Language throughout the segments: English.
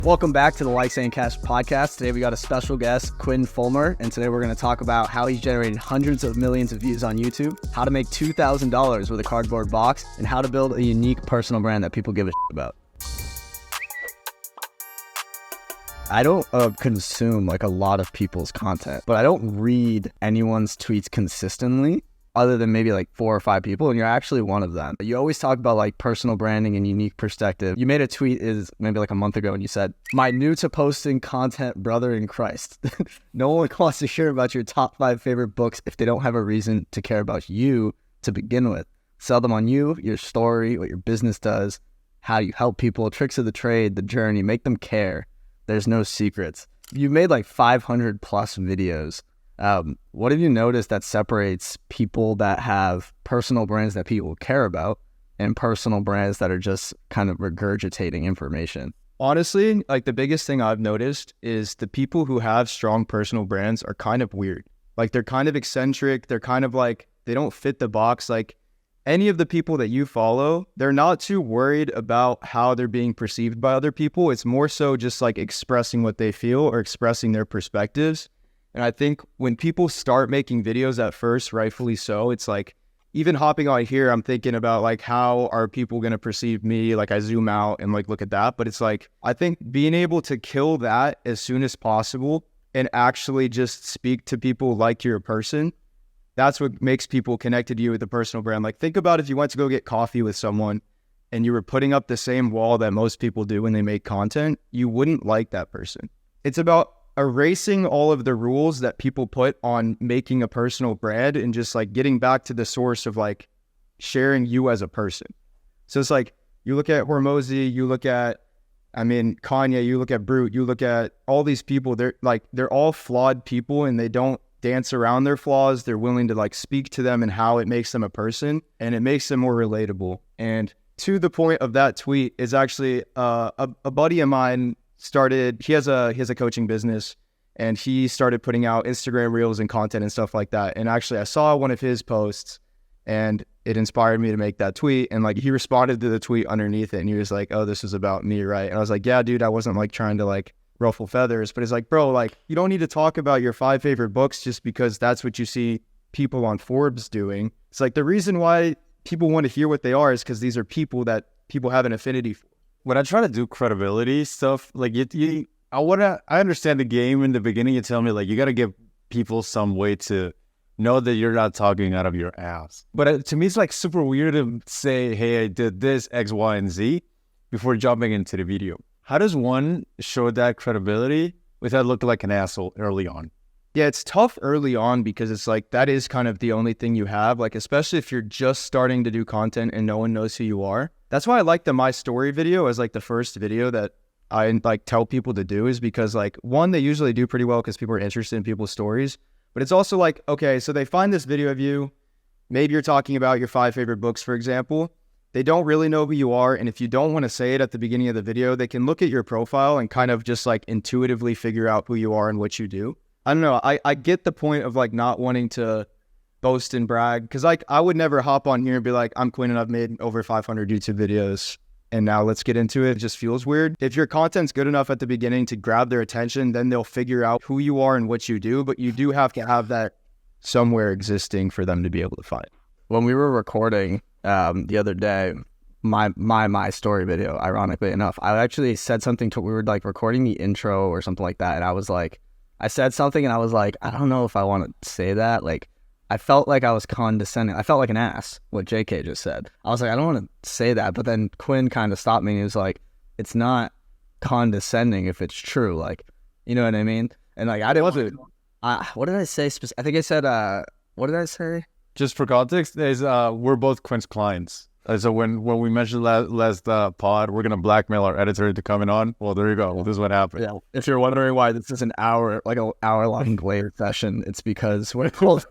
Welcome back to the Like Saying Cash podcast. Today we got a special guest, Quinn Fulmer, and today we're going to talk about how he's generated hundreds of millions of views on YouTube, how to make $2,000 with a cardboard box, and how to build a unique personal brand that people give a shit about. I don't consume like a lot of people's content, but I don't read anyone's tweets consistently other than maybe like 4 or 5 people, and you're actually one of them. You always talk about like personal branding and unique perspective. You made a tweet is maybe like a month ago and you said, "My new to posting content brother in Christ." No one wants to hear about your top 5 favorite books if they don't have a reason to care about you to begin with. Sell them on you, your story, what your business does, how you help people, tricks of the trade, the journey, make them care. There's no secrets. You made like 500 plus videos. What have you noticed that separates people that have personal brands that people care about and personal brands that are just kind of regurgitating information? Honestly, like the biggest thing I've noticed is the people who have strong personal brands are kind of weird. Like they're kind of eccentric. They're kind of like, they don't fit the box. Like any of the people that you follow, they're not too worried about how they're being perceived by other people. It's more so just like expressing what they feel or expressing their perspectives. And I think when people start making videos at first, rightfully so, it's like, even hopping on here, I'm thinking about like, how are people going to perceive me? Like I zoom out and like, look at that. But it's like, I think being able to kill that as soon as possible and actually just speak to people like you're a person, that's what makes people connected to you with a personal brand. Like think about if you went to go get coffee with someone and you were putting up the same wall that most people do when they make content, you wouldn't like that person. It's about erasing all of the rules that people put on making a personal brand and just like getting back to the source of like sharing you as a person. So it's like, you look at Hormozy, you look at, Kanye, you look at Brute, you look at all these people, they're all flawed people and they don't dance around their flaws. They're willing to like speak to them and how it makes them a person and it makes them more relatable. And to the point of that tweet is actually a buddy of mine he has a coaching business and he started putting out Instagram reels and content and stuff like that. And actually I saw one of his posts and it inspired me to make that tweet. And like, he responded to the tweet underneath it and he was like, "Oh, this is about me, right?" And I was like, "Yeah, dude, I wasn't like trying to like ruffle feathers," but it's like, bro, like you don't need to talk about your 5 favorite books just because that's what you see people on Forbes doing. It's like the reason why people want to hear what they are is because these are people that people have an affinity for. When I try to do credibility stuff, like I understand the game in the beginning. You tell me like you got to give people some way to know that you're not talking out of your ass. But to me, it's like super weird to say, "Hey, I did this X, Y, and Z" before jumping into the video. How does one show that credibility without looking like an asshole early on? Yeah, it's tough early on because it's like that is kind of the only thing you have, like especially if you're just starting to do content and no one knows who you are. That's why I like the My Story video as like the first video that I like tell people to do, is because like one, they usually do pretty well because people are interested in people's stories, but it's also like, okay, so they find this video of you, maybe you're talking about your 5 favorite books, for example. They don't really know who you are, and if you don't want to say it at the beginning of the video, they can look at your profile and kind of just like intuitively figure out who you are and what you do. I don't know. I get the point of like not wanting to boast and brag, because like I would never hop on here and be like, "I'm Quinn and I've made over 500 YouTube videos and now let's get into it." It just feels weird. If your content's good enough at the beginning to grab their attention, then they'll figure out who you are and what you do, but you do have to have that somewhere existing for them to be able to find. When we were recording the other day, my story video, ironically enough, I actually said something we were like recording the intro or something like that, and I said something and I was like, I don't know if I want to say that. Like, I felt like I was condescending. I felt like an ass, what JK just said. I was like, I don't want to say that. But then Quinn kind of stopped me and he was like, "It's not condescending if it's true." Like, you know what I mean? And like, I didn't what did I say? I think I said, what did I say? Just for context, we're both Quinn's clients. So when we mentioned last pod, we're going to blackmail our editor into coming on. Well, there you go. This is what happened. Yeah. If you're wondering why this is an hour-long glare session, it's because whenever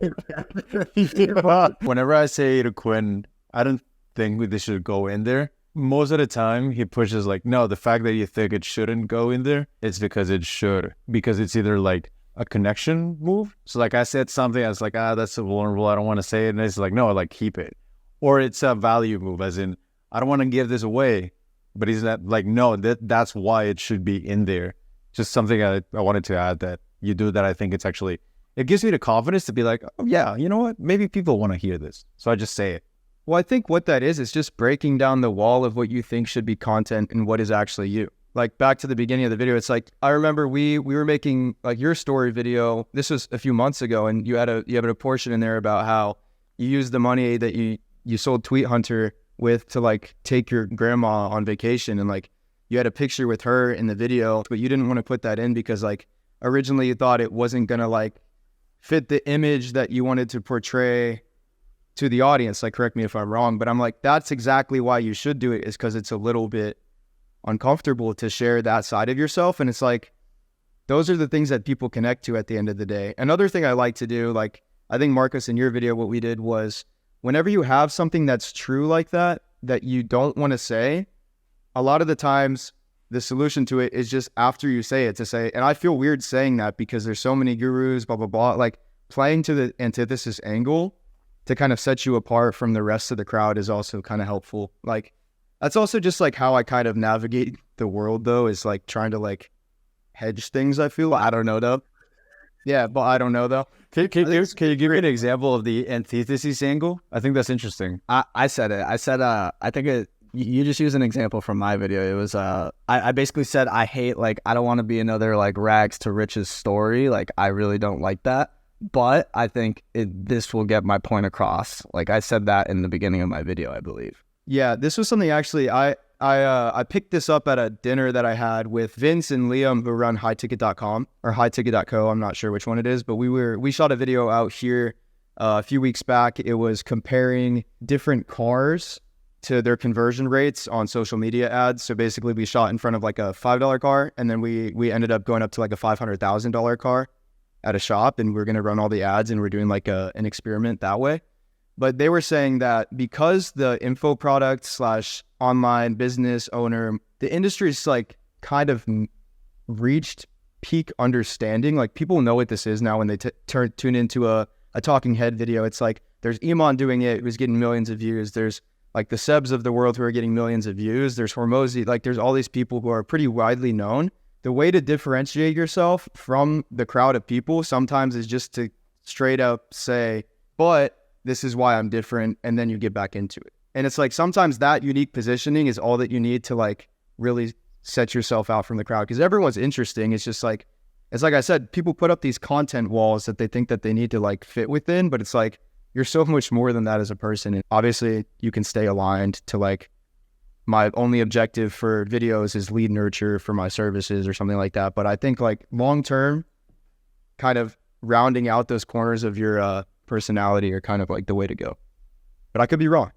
I say to Quinn, I don't think they should go in there, most of the time he pushes like, "No, the fact that you think it shouldn't go in there, it's because it should." Because it's either like a connection move. So like I said something, I was like, "That's so vulnerable, I don't want to say it." And it's like, "No, like keep it." Or it's a value move, as in, I don't want to give this away, But he's not like, no, that's why it should be in there. Just something I wanted to add that you do that I think it's actually, it gives me the confidence to be like, oh yeah, you know what? Maybe people want to hear this. So I just say it. Well, I think what that is just breaking down the wall of what you think should be content and what is actually you. Like back to the beginning of the video, it's like, I remember we were making like your story video. This was a few months ago, and you had a portion in there about how you used the money that you sold Tweet Hunter with to like take your grandma on vacation, and like you had a picture with her in the video, but you didn't want to put that in because like originally you thought it wasn't gonna like fit the image that you wanted to portray to the audience. Like, correct me if I'm wrong, but I'm like, that's exactly why you should do it, is because it's a little bit uncomfortable to share that side of yourself. And it's like, those are the things that people connect to at the end of the day. Another thing I like to do, like I think Marcus, in your video, what we did was whenever you have something that's true like that you don't want to say, a lot of the times the solution to it is just after you say it to say, and I feel weird saying that because there's so many gurus, blah, blah, blah, like playing to the antithesis angle to kind of set you apart from the rest of the crowd is also kind of helpful. Like, that's also just like how I kind of navigate the world, though, is like trying to like hedge things, I feel. I don't know, though. Yeah, but I don't know, though. Can you give me an example of the antithesis angle? I think that's interesting. I said it. I said, I think you just use an example from my video. It was, I basically said, I hate, like, I don't want to be another, like, rags to riches story. Like, I really don't like that. But I think this will get my point across. Like, I said that in the beginning of my video, I believe. Yeah, this was something actually I picked this up at a dinner that I had with Vince and Liam, who run highticket.com or highticket.co. I'm not sure which one it is, but we shot a video out here a few weeks back. It was comparing different cars to their conversion rates on social media ads. So basically we shot in front of like a $5 car, and then we ended up going up to like a $500,000 car at a shop, and we're going to run all the ads, and we're doing like an experiment that way. But they were saying that because the info product / online business owner, the industry is like kind of reached peak understanding. Like, people know what this is now when they tune into a talking head video. It's like, there's Iman doing it, who's getting millions of views. There's like the Sebs of the world who are getting millions of views. There's Hormozy. Like, there's all these people who are pretty widely known. The way to differentiate yourself from the crowd of people sometimes is just to straight up say, but this is why I'm different, and then you get back into it. And it's like, sometimes that unique positioning is all that you need to like really set yourself out from the crowd, because everyone's interesting. It's just like, it's like I said, people put up these content walls that they think that they need to like fit within, but it's like, you're so much more than that as a person. And obviously you can stay aligned to like, my only objective for videos is lead nurture for my services or something like that. But I think like long-term, kind of rounding out those corners of your personality are kind of like the way to go. But I could be wrong.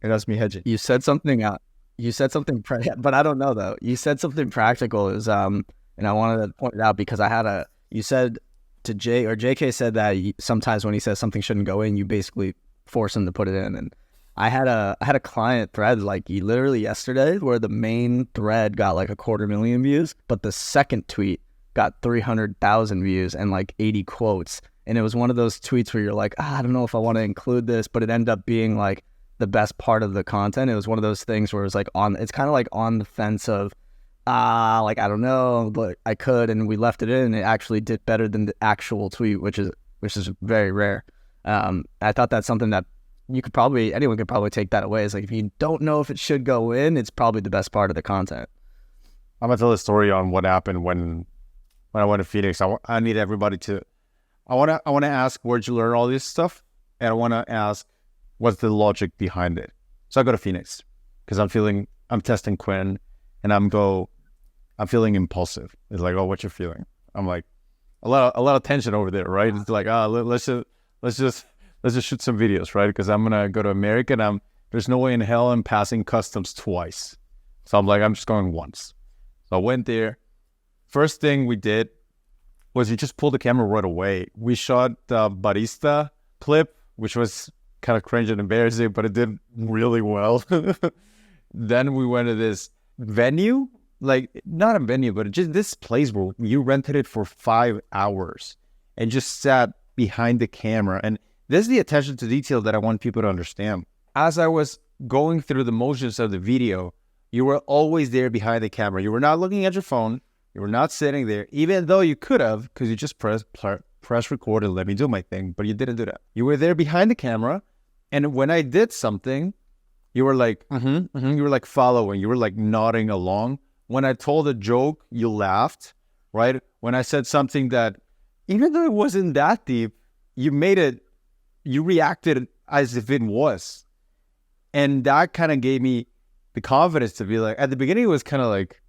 And that's me hedging. You said something out. You said something, but I don't know though. You said something practical is, and I wanted to point it out because you said to JK said that sometimes when he says something shouldn't go in, you basically force him to put it in. And I had a client thread like literally yesterday where the main thread got like 250,000 views, but the second tweet got 300,000 views and like 80 quotes. And it was one of those tweets where you're like, I don't know if I want to include this, but it ended up being like the best part of the content. It was one of those things where it was like it's kind of like on the fence of, like, I don't know, but I could, and we left it in, and it actually did better than the actual tweet, which is very rare. I thought that's something that anyone could probably take that away. It's like, if you don't know if it should go in, it's probably the best part of the content. I'm gonna tell a story on what happened when I went to Phoenix. I need everybody to. I wanna ask, where'd you learn all this stuff, and I wanna ask, what's the logic behind it. So I go to Phoenix because I'm testing Quinn, and I'm feeling impulsive. It's like, oh, what you feeling? I'm like, a lot of tension over there, right? It's like, let's just shoot some videos, right? Because I'm gonna go to America, and there's no way in hell I'm passing customs twice. So I'm like, I'm just going once. So I went there. First thing we did was we just pulled the camera right away. We shot the barista clip, which was kind of cringe and embarrassing, but it did really well. Then we went to this venue, like not a venue, but just this place where you rented it for 5 hours and just sat behind the camera. And this is the attention to detail that I want people to understand. As I was going through the motions of the video, You were always there behind the camera. You were not looking at your phone. You were not sitting there, even though you could have, because you just press record and let me do my thing, but you didn't do that. You were there behind the camera, and when I did something, you were like, you were like following. You were like nodding along. When I told a joke, you laughed, right? When I said something that, even though it wasn't that deep, you reacted as if it was. And that kind of gave me the confidence to be like, at the beginning, it was kind of like,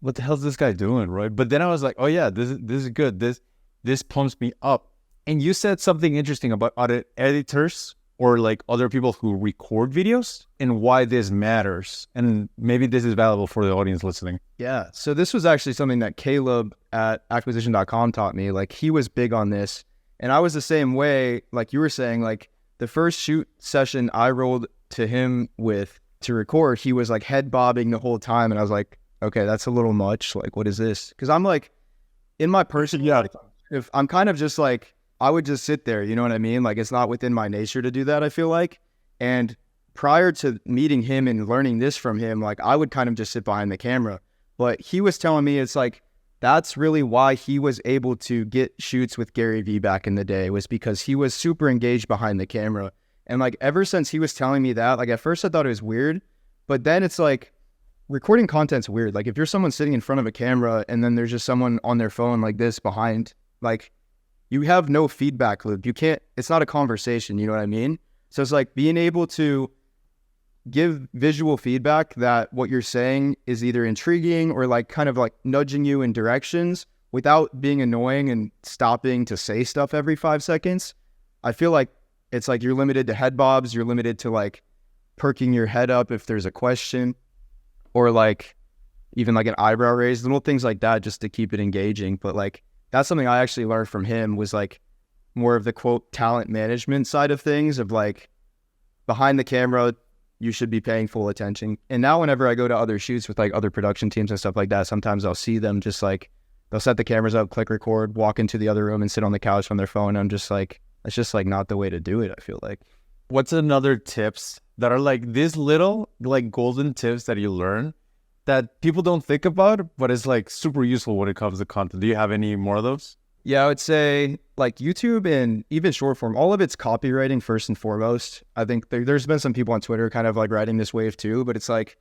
what the hell is this guy doing, right? But then I was like, oh yeah, this is good. This pumps me up. And you said something interesting about other editors or like other people who record videos and why this matters. And maybe this is valuable for the audience listening. Yeah. So this was actually something that Caleb at acquisition.com taught me. Like, he was big on this. And I was the same way, like you were saying, like the first shoot session I rolled to him with to record, he was like head bobbing the whole time. And I was like, okay, that's a little much. Like, what is this? Because I'm like, in my personal life, if I'm kind of just like, I would just sit there, you know what I mean? Like, it's not within my nature to do that, I feel like. And prior to meeting him and learning this from him, like, I would kind of just sit behind the camera. But he was telling me, it's like, that's really why he was able to get shoots with Gary Vee back in the day, was because he was super engaged behind the camera. And like, ever since he was telling me that, like, at first I thought it was weird, but then it's like, recording content's weird. Like, if you're someone sitting in front of a camera and then there's just someone on their phone like this behind, like, you have no feedback loop. You can't, it's not a conversation, you know what I mean? So it's like being able to give visual feedback that what you're saying is either intriguing or like kind of like nudging you in directions without being annoying and stopping to say stuff every 5 seconds. I feel like it's like you're limited to head bobs. You're limited to like perking your head up if there's a question, or like even like an eyebrow raise, little things like that just to keep it engaging. But like, that's something I actually learned from him, was like more of the quote talent management side of things, of like behind the camera, you should be paying full attention. And now whenever I go to other shoots with like other production teams and stuff like that, sometimes I'll see them just like, they'll set the cameras up, click record, walk into the other room and sit on the couch on their phone. I'm just like, it's just like not the way to do it, I feel like. What's another tips that are like these little like golden tips that you learn that people don't think about, but it's like super useful when it comes to content? Do you have any more of those? Yeah, I would say like YouTube and even short form, all of it's copywriting first and foremost. I think there's been some people on Twitter kind of like riding this wave too, but it's like,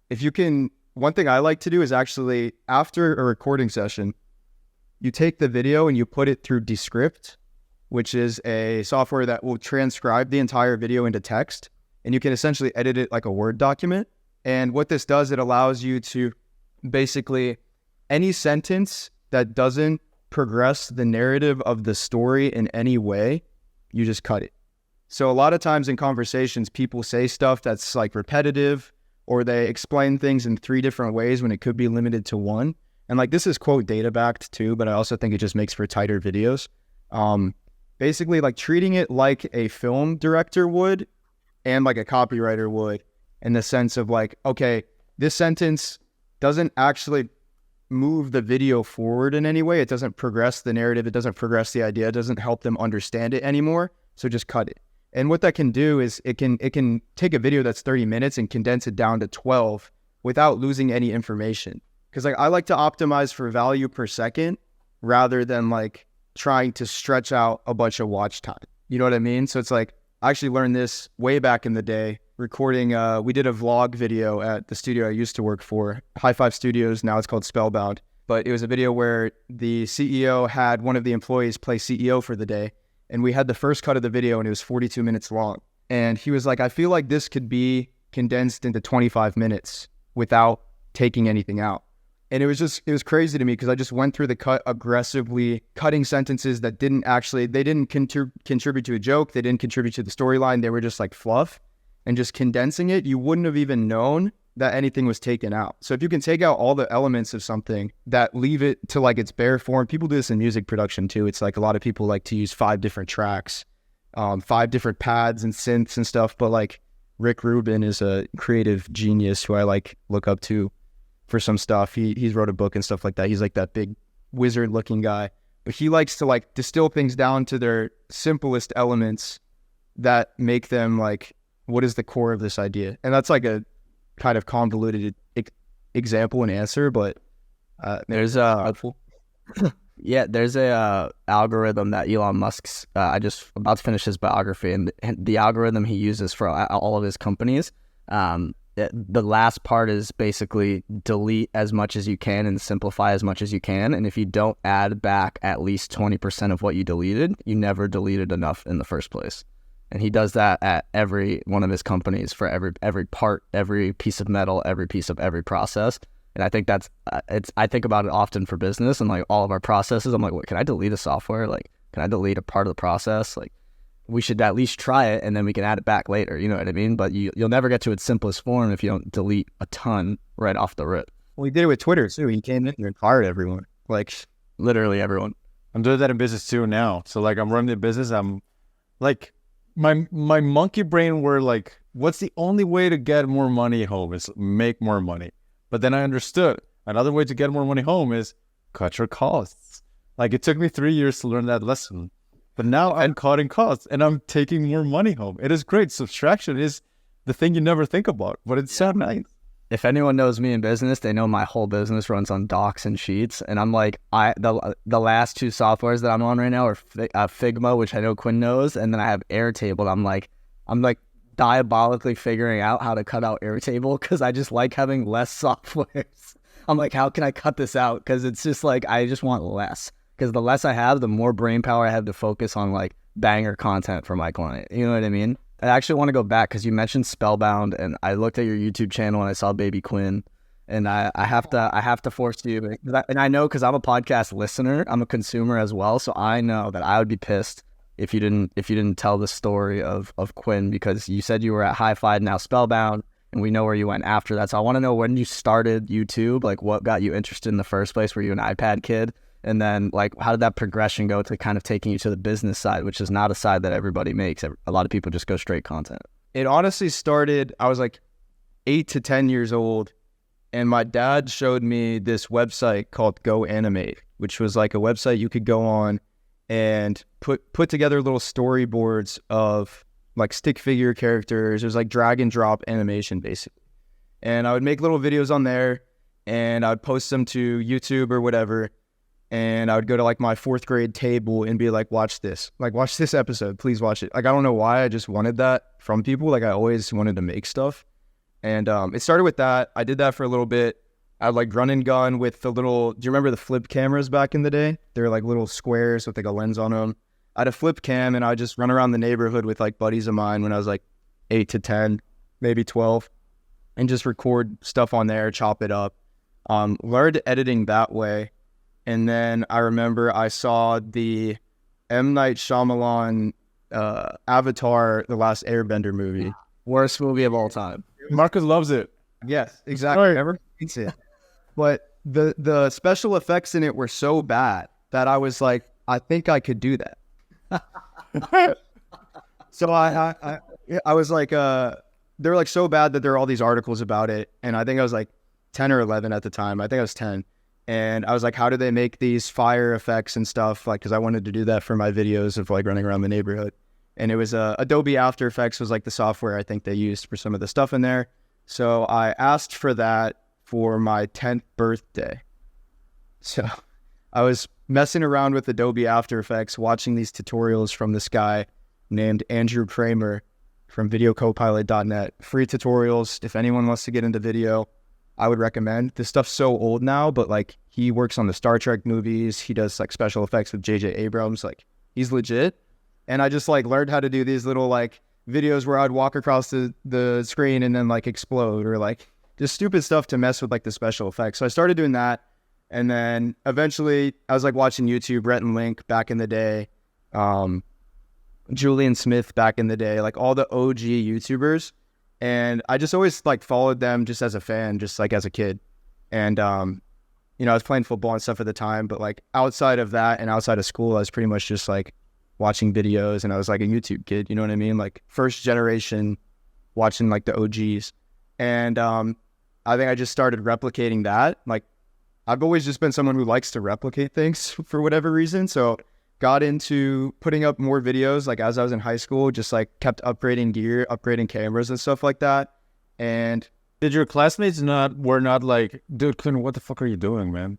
if you can, one thing I like to do is actually after a recording session, you take the video and you put it through Descript, which is a software that will transcribe the entire video into text, and you can essentially edit it like a Word document. And what this does, it allows you to basically, any sentence that doesn't progress the narrative of the story in any way, you just cut it. So a lot of times in conversations, people say stuff that's like repetitive, or they explain things in 3 different ways when it could be limited to one. And like, this is quote data backed too, but I also think it just makes for tighter videos. Basically like treating it like a film director would and like a copywriter would, in the sense of like, okay, this sentence doesn't actually move the video forward in any way. It doesn't progress the narrative. It doesn't progress the idea. It doesn't help them understand it anymore. So just cut it. And what that can do is it can take a video that's 30 minutes and condense it down to 12 without losing any information. Because like, I like to optimize for value per second rather than like trying to stretch out a bunch of watch time. You know what I mean? So it's like, I actually learned this way back in the day recording. We did a vlog video at the studio I used to work for, High Five Studios. Now it's called Spellbound. But it was a video where the CEO had one of the employees play CEO for the day. And we had the first cut of the video and it was 42 minutes long. And he was like, I feel like this could be condensed into 25 minutes without taking anything out. And it was crazy to me because I just went through the cut aggressively, cutting sentences that didn't actually, they didn't contribute to a joke. They didn't contribute to the storyline. They were just like fluff, and just condensing it. You wouldn't have even known that anything was taken out. So if you can take out all the elements of something that leave it to like its bare form, people do this in music production too. It's like a lot of people like to use 5 different tracks, 5 different pads and synths and stuff. But like Rick Rubin is a creative genius who I like look up to for some stuff. He's wrote a book and stuff like that. He's like that big wizard looking guy, but he likes to like distill things down to their simplest elements that make them like, what is the core of this idea? And that's like kind of convoluted example and answer, but There's helpful. there's a algorithm that Elon Musk's. I just about to finish his biography, and the algorithm he uses for all of his companies. The last part is basically delete as much as you can and simplify as much as you can. And if you don't add back at least 20% of what you deleted, you never deleted enough in the first place. And he does that at every one of his companies for every part, every piece of metal, every piece of every process. And I think that's I think about it often for business and like all of our processes. I'm like, what, can I delete a software? Like, can I delete a part of the process? Like, we should at least try it and then we can add it back later. You know what I mean? But you'll never get to its simplest form if you don't delete a ton right off the rip. Well, he did it with Twitter too. He came in there and fired everyone. Like Literally everyone. I'm doing that in business too now. So like I'm running the business. I'm like my monkey brain were like, what's the only way to get more money home is make more money. But then I understood another way to get more money home is cut your costs. Like it took me 3 years to learn that lesson. But now I'm cutting costs and I'm taking more money home. It is great. Subtraction is the thing you never think about, but it's so nice. If anyone knows me in business, they know my whole business runs on docs and sheets. And I'm like, the last two softwares that I'm on right now are Figma, which I know Quinn knows, and then I have Airtable. I'm like diabolically figuring out how to cut out Airtable because I just like having less softwares. I'm like, how can I cut this out? Because it's just like I just want less. Because the less I have, the more brain power I have to focus on like banger content for my client. You know what I mean? I actually want to go back because you mentioned Spellbound, and I looked at your YouTube channel and I saw Baby Quinn, and I have to force you. And I know because I'm a podcast listener, I'm a consumer as well, so I know that I would be pissed if you didn't tell the story of Quinn, because you said you were at Hi-Fi, now Spellbound, and we know where you went after that. So I want to know when you started YouTube, like what got you interested in the first place. Were you an iPad kid? And then, like, how did that progression go to kind of taking you to the business side, which is not a side that everybody makes? A lot of people just go straight content. It honestly started, I was like 8 to 10 years old, and my dad showed me this website called Go Animate, which was like a website you could go on and put together little storyboards of like stick figure characters. It was like drag and drop animation, basically. And I would make little videos on there, and I would post them to YouTube or whatever. And I would go to like my 4th grade table and be like, watch this episode, please watch it. Like, I don't know why, I just wanted that from people. Like, I always wanted to make stuff. And it started with that. I did that for a little bit. I'd like run and gun with the little, do you remember the flip cameras back in the day? They're like little squares with like a lens on them. I had a flip cam and I would just run around the neighborhood with like buddies of mine when I was like 8 to 10, maybe 12, and just record stuff on there, chop it up. Learned editing that way. And then I remember I saw the M. Night Shyamalan Avatar, The Last Airbender movie. Worst movie of all time. Marcus loves it. Yes, exactly. Right. Never hates it. But the special effects in it were so bad that I was like, I think I could do that. So I was like, they're like so bad that there are all these articles about it. And I think I was like 10 or 11 at the time. I think I was 10. And I was like, how do they make these fire effects and stuff? Like, because I wanted to do that for my videos of like running around the neighborhood. And it was Adobe After Effects was like the software I think they used for some of the stuff in there. So I asked for that for my 10th birthday. So I was messing around with Adobe After Effects, watching these tutorials from this guy named Andrew Kramer from videocopilot.net. Free tutorials. If anyone wants to get into video, I would recommend. This stuff's so old now, but like he works on the Star Trek movies. He does like special effects with J.J. Abrams. Like he's legit. And I just like learned how to do these little like videos where I'd walk across the screen and then like explode, or like just stupid stuff to mess with like the special effects. So I started doing that. And then eventually I was like watching YouTube, Rhett and Link back in the day, Julian Smith back in the day, like all the OG YouTubers. And I just always like followed them just as a fan, just like as a kid. And, you know, I was playing football and stuff at the time, but like outside of that and outside of school, I was pretty much just like watching videos, and I was like a YouTube kid, you know what I mean? Like first generation watching like the OGs. And I think I just started replicating that. Like I've always just been someone who likes to replicate things for whatever reason. So got into putting up more videos, like as I was in high school, just like kept upgrading gear, upgrading cameras and stuff like that. And Did your classmates were not like, dude, Quinn, what the fuck are you doing, man?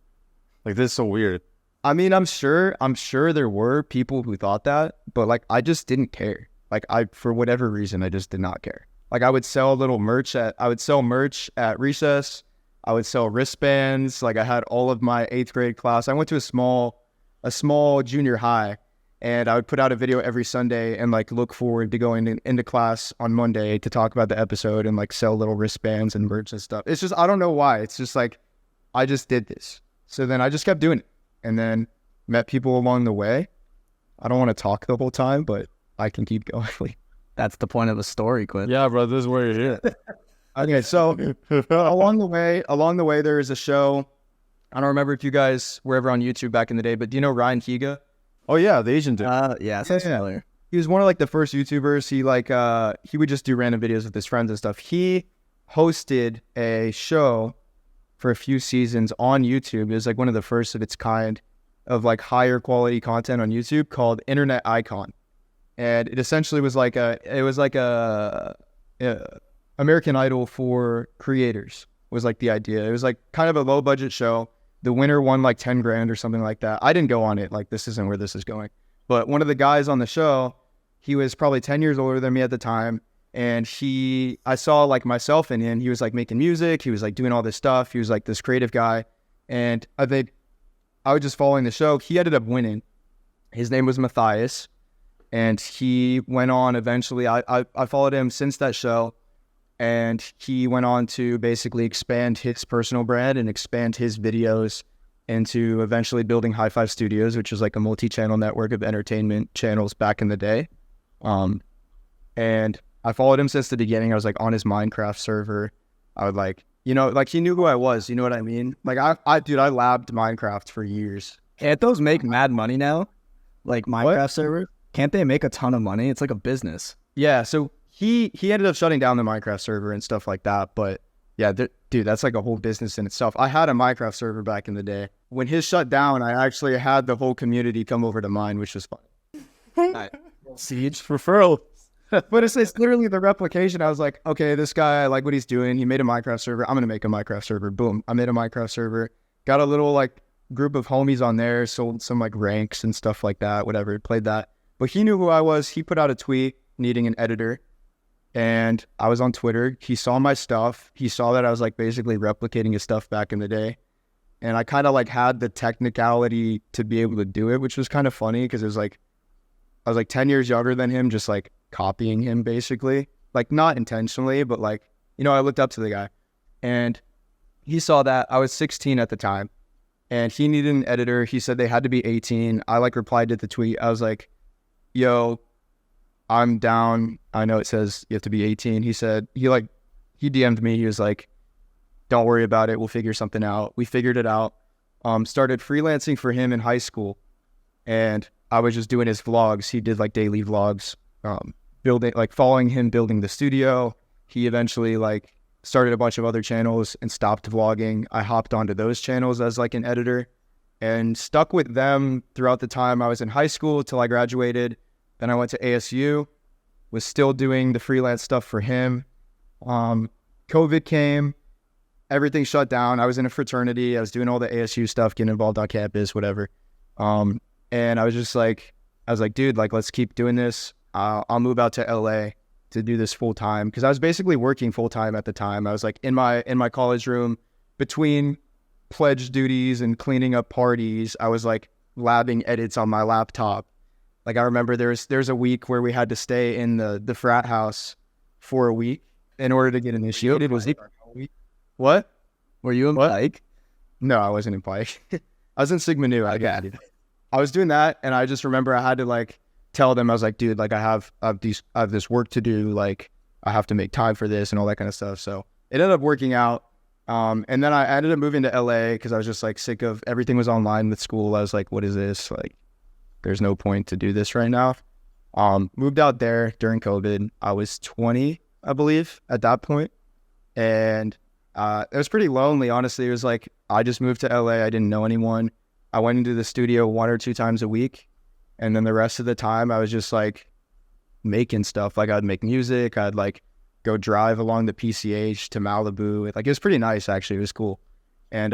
Like, this is so weird. I mean, I'm sure there were people who thought that, but like, I just didn't care. Like, for whatever reason, I just did not care. Like, I would sell merch at recess. I would sell wristbands. Like, I had all of my 8th grade class. I went to a small junior high, and I would put out a video every Sunday and like look forward to going into class on Monday to talk about the episode and like sell little wristbands and merch and stuff. It's just, I don't know why. It's just like, I just did this. So then I just kept doing it, and then met people along the way. I don't want to talk the whole time, but I can keep going. That's the point of the story, Quinn. Yeah, bro, this is where you're here. Okay, so along the way, there is a show. I don't remember if you guys were ever on YouTube back in the day, but do you know Ryan Higa? Oh yeah, the Asian dude. Yeah, sounds familiar. He was one of like the first YouTubers. He would just do random videos with his friends and stuff. He hosted a show for a few seasons on YouTube. It was like one of the first of its kind of like higher quality content on YouTube called Internet Icon. And it essentially was like a American Idol for creators was like the idea. It was like kind of a low budget show. The winner won like 10 grand or something like that. I didn't go on it. Like, this isn't where this is going. But one of the guys on the show, he was probably 10 years older than me at the time. And I saw like myself in him. He was like making music. He was like doing all this stuff. He was like this creative guy. And I was just following the show. He ended up winning. His name was Matthias. And he went on eventually. I followed him since that show. And he went on to basically expand his personal brand and expand his videos into eventually building High Five Studios, which was like a multi-channel network of entertainment channels back in the day. And I followed him since the beginning. I was like on his Minecraft server. I would like, like he knew who I was. You know what I mean? Like I labbed Minecraft for years. Can't those make mad money now? Like Minecraft server? Can't they make a ton of money? It's like a business. Yeah. So he ended up shutting down the Minecraft server and stuff like that. But yeah, dude, that's like a whole business in itself. I had a Minecraft server back in the day. When his shut down, I actually had the whole community come over to mine, which was fun. Siege referral. But it's literally the replication. I was like, okay, this guy, I like what he's doing. He made a Minecraft server. I'm going to make a Minecraft server. Boom. I made a Minecraft server. Got a little like group of homies on there. Sold some like ranks and stuff like that. Whatever. Played that. But he knew who I was. He put out a tweet needing an editor. And I was on Twitter. He saw my stuff. He saw that I was like basically replicating his stuff back in the day. And I kind of like had the technicality to be able to do it, which was kind of funny because it was like, I was like 10 years younger than him, just like copying him basically. Like not intentionally, but like, I looked up to the guy. And he saw that. I was 16 at the time. And he needed an editor. He said they had to be 18. I like replied to the tweet. I was like, yo, I'm down. I know it says you have to be 18. He said, he DM'd me. He was like, don't worry about it. We'll figure something out. We figured it out. Started freelancing for him in high school. And I was just doing his vlogs. He did like daily vlogs, following him building the studio. He eventually like started a bunch of other channels and stopped vlogging. I hopped onto those channels as like an editor and stuck with them throughout the time I was in high school till I graduated. Then I went to ASU, was still doing the freelance stuff for him. COVID came, everything shut down. I was in a fraternity. I was doing all the ASU stuff, getting involved on campus, whatever. And I was like, dude, like, let's keep doing this. I'll move out to LA to do this full time. Cause I was basically working full time at the time. I was like in my college room between pledge duties and cleaning up parties. I was like labbing edits on my laptop. Like I remember there's a week where we had to stay in the frat house for a week in order to get initiated. What? Were you in Pike? No, I wasn't in Pike. I was in Sigma Nu. I was doing that, and I just remember I had to like tell them, I was like, dude, like I have this work to do. Like I have to make time for this and all that kind of stuff. So it ended up working out. And then I ended up moving to LA because I was just like sick of everything was online with school. I was like, what is this? Like, there's no point to do this right now. Moved out there during COVID. I was 20, I believe, at that point. And it was pretty lonely, honestly. It was like, I just moved to LA. I didn't know anyone. I went into the studio 1 or 2 times a week. And then the rest of the time, I was just like making stuff. Like I'd make music. I'd like go drive along the PCH to Malibu. Like, it was pretty nice, actually. It was cool. And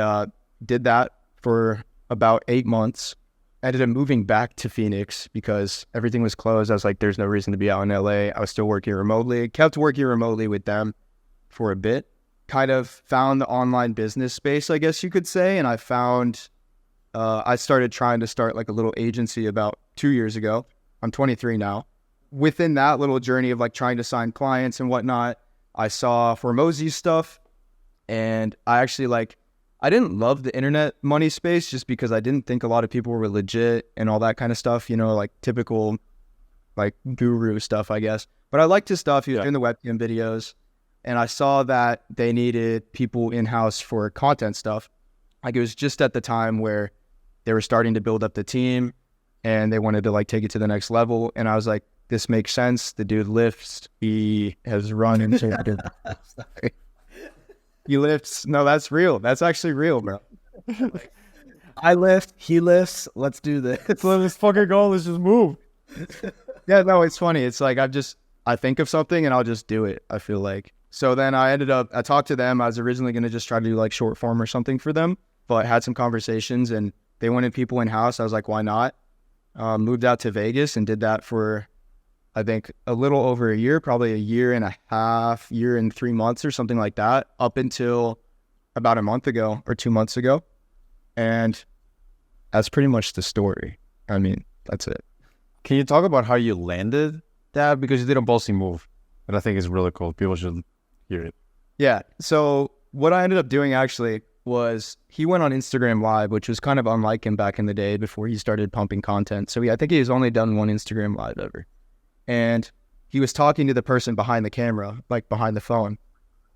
did that for about 8 months. Ended up moving back to Phoenix because everything was closed. I was like, there's no reason to be out in LA. I was still working remotely. Kept working remotely with them for a bit. Kind of found the online business space, I guess you could say. And I found, I started trying to start like a little agency about 2 years ago. I'm 23 now. Within that little journey of like trying to sign clients and whatnot, I saw Formose's stuff. And I actually I didn't love the internet money space just because I didn't think a lot of people were legit and all that kind of stuff, you know, like typical like guru stuff, I guess. But I liked his stuff. He was doing the webcam videos. And I saw that they needed people in-house for content stuff. Like, it was just at the time where they were starting to build up the team and they wanted to like take it to the next level. And I was like, this makes sense. The dude lifts. He has run into Sorry. He lifts. No, that's real. That's actually real, bro. I lift, he lifts. Let's do this. Let's fucking go. Let's just move. Yeah, no, it's funny. It's like I think of something and I'll just do it, I feel like. So then I talked to them. I was originally going to just try to do like short form or something for them, but had some conversations and they wanted people in-house. I was like, why not? Moved out to Vegas and did that for, I think, a little over a year, probably a year and a half, year and 3 months or something like that, up until about a month ago or 2 months ago. And that's pretty much the story. I mean, that's it. Can you talk about how you landed that? Because you did a ballsy move, and I think it's really cool. People should hear it. Yeah. So what I ended up doing actually was he went on Instagram Live, which was kind of unlike him back in the day before he started pumping content. So I think he's only done one Instagram Live ever. And he was talking to the person behind the camera, like behind the phone.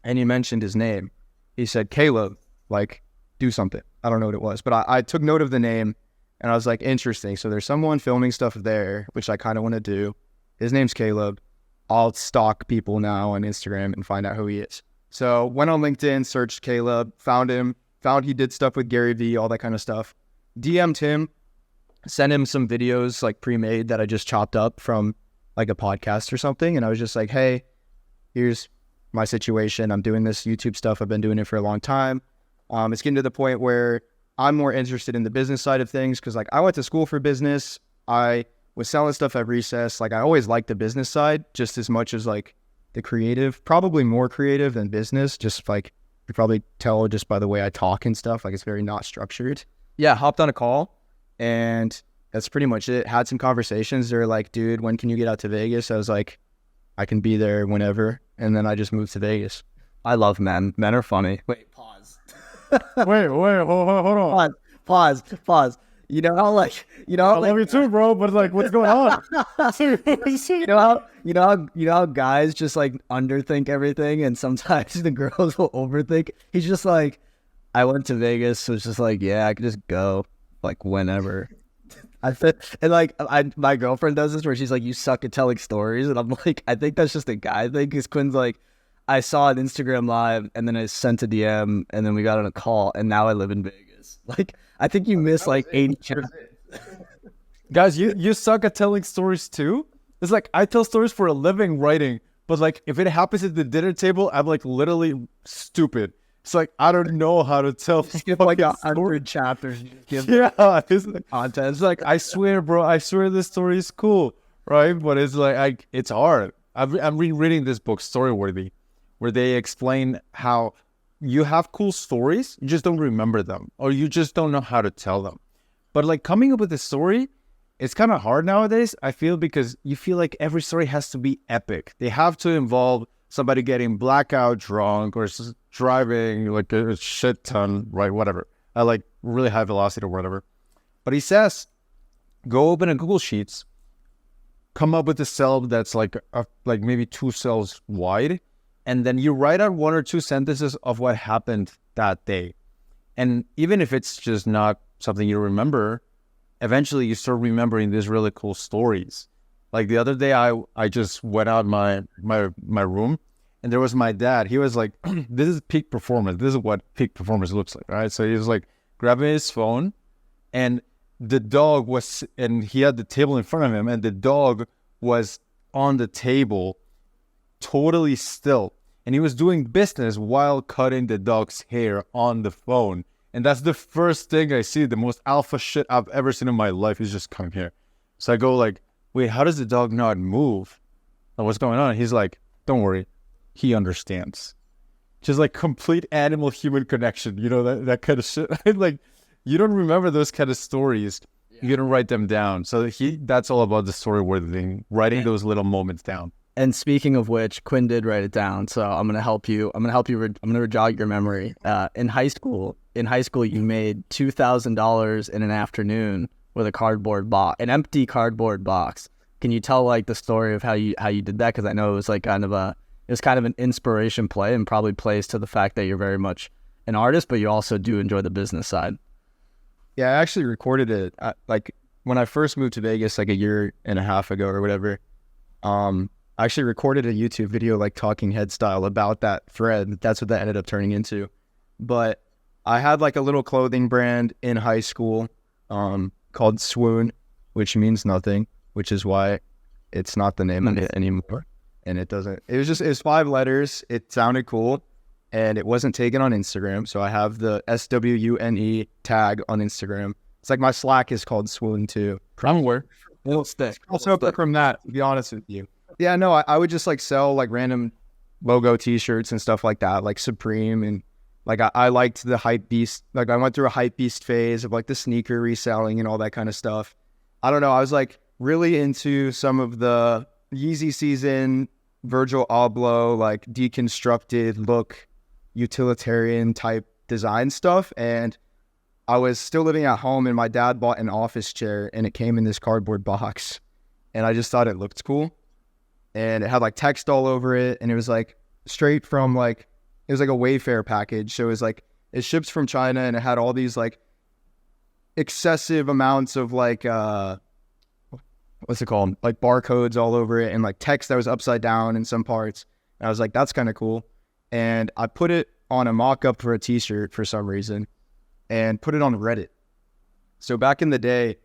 And he mentioned his name. He said, Caleb, like, do something. I don't know what it was, but I took note of the name and I was like, interesting. So there's someone filming stuff there, which I kind of want to do. His name's Caleb. I'll stalk people now on Instagram and find out who he is. So went on LinkedIn, searched Caleb, found him, found he did stuff with Gary Vee, all that kind of stuff. DM'd him, sent him some videos like pre-made that I just chopped up from like a podcast or something. And I was just like, hey, here's my situation. I'm doing this YouTube stuff. I've been doing it for a long time. It's getting to the point where I'm more interested in the business side of things because like I went to school for business. I was selling stuff at recess. Like I always liked the business side just as much as like the creative, probably more creative than business. Just like you probably tell just by the way I talk and stuff, like it's very not structured. Yeah, hopped on a call and that's pretty much it. Had some conversations. They're like, dude, when can you get out to Vegas? I was like, I can be there whenever. And then I just moved to Vegas. I love men. Men are funny. Wait, pause. Wait, hold on. Pause. You know how I love you too, bro. But like, what's going on? you know how guys just like underthink everything, and sometimes the girls will overthink. He's just like, I went to Vegas, so it's just like, yeah, I could just go like whenever. My girlfriend does this where she's like, you suck at telling stories, and I'm like, I think that's just a guy thing because Quinn's like, I saw an Instagram Live and then I sent a DM and then we got on a call and now I live in Vegas. Like, I think you missed like 80 chances. Guys, you suck at telling stories too? It's like, I tell stories for a living writing, but like, if it happens at the dinner table, I'm like literally stupid. It's like, I don't know how to tell like 100 chapters. Yeah, it's like, content. It's like, I swear, bro, this story is cool, right? But it's like, it's hard. I'm rereading this book, Storyworthy, where they explain how you have cool stories, you just don't remember them, or you just don't know how to tell them. But like coming up with a story, it's kind of hard nowadays, I feel, because you feel like every story has to be epic. They have to involve somebody getting blackout drunk or driving like a shit ton, right? Whatever. I like really high velocity or whatever. But he says, go open a Google Sheets, come up with a cell that's like maybe 2 cells wide, and then you write out 1 or 2 sentences of what happened that day. And even if it's just not something you remember, eventually you start remembering these really cool stories. Like the other day, I just went out my room, and there was my dad. He was like, this is peak performance. This is what peak performance looks like, right? So he was like grabbing his phone, and the dog was, and he had the table in front of him, and the dog was on the table totally still. And he was doing business while cutting the dog's hair on the phone. And that's the first thing I see. The most alpha shit I've ever seen in my life is just cutting hair. So I go like, wait, how does the dog not move? Like, what's going on? He's like, don't worry. He understands. Just like complete animal-human connection. You know, that kind of shit. Like, you don't remember those kind of stories. Yeah. You don't write them down. So that's all about the story-worthy thing, writing those little moments down. And speaking of which, Quinn did write it down. So I'm going to help you. I'm going to jog your memory. In high school, you made $2,000 in an afternoon with an empty cardboard box. Can you tell like the story of how you did that? Because I know it was like kind of an inspiration play, and probably plays to the fact that you're very much an artist, but you also do enjoy the business side. Yeah, I actually recorded it like when I first moved to Vegas, like a year and a half ago or whatever. I actually recorded a YouTube video, like talking head style, about that thread. That's what that ended up turning into. But I had like a little clothing brand in high school called Swoon, which means nothing, which is why it's not the name of it anymore. And it was 5 letters. It sounded cool, and it wasn't taken on Instagram. So I have the SWUNE tag on Instagram. It's like my Slack is called Swoon too. Somewhere. It'll stick. Also from that, to be honest with you. Yeah, no, I would just like sell like random logo t-shirts and stuff like that, like Supreme. And like I liked the hype beast. Like I went through a hype beast phase of like the sneaker reselling and all that kind of stuff. I don't know. I was like really into some of the Yeezy season, Virgil Abloh, like deconstructed look, utilitarian type design stuff. And I was still living at home, and my dad bought an office chair, and it came in this cardboard box. And I just thought it looked cool. And it had like text all over it. And it was like straight from like, it was like a Wayfair package. So it was like, it ships from China, and it had all these like excessive amounts of like, what's it called? Like barcodes all over it, and like text that was upside down in some parts. And I was like, that's kind of cool. And I put it on a mock-up for a t-shirt for some reason, and put it on Reddit. So back in the day,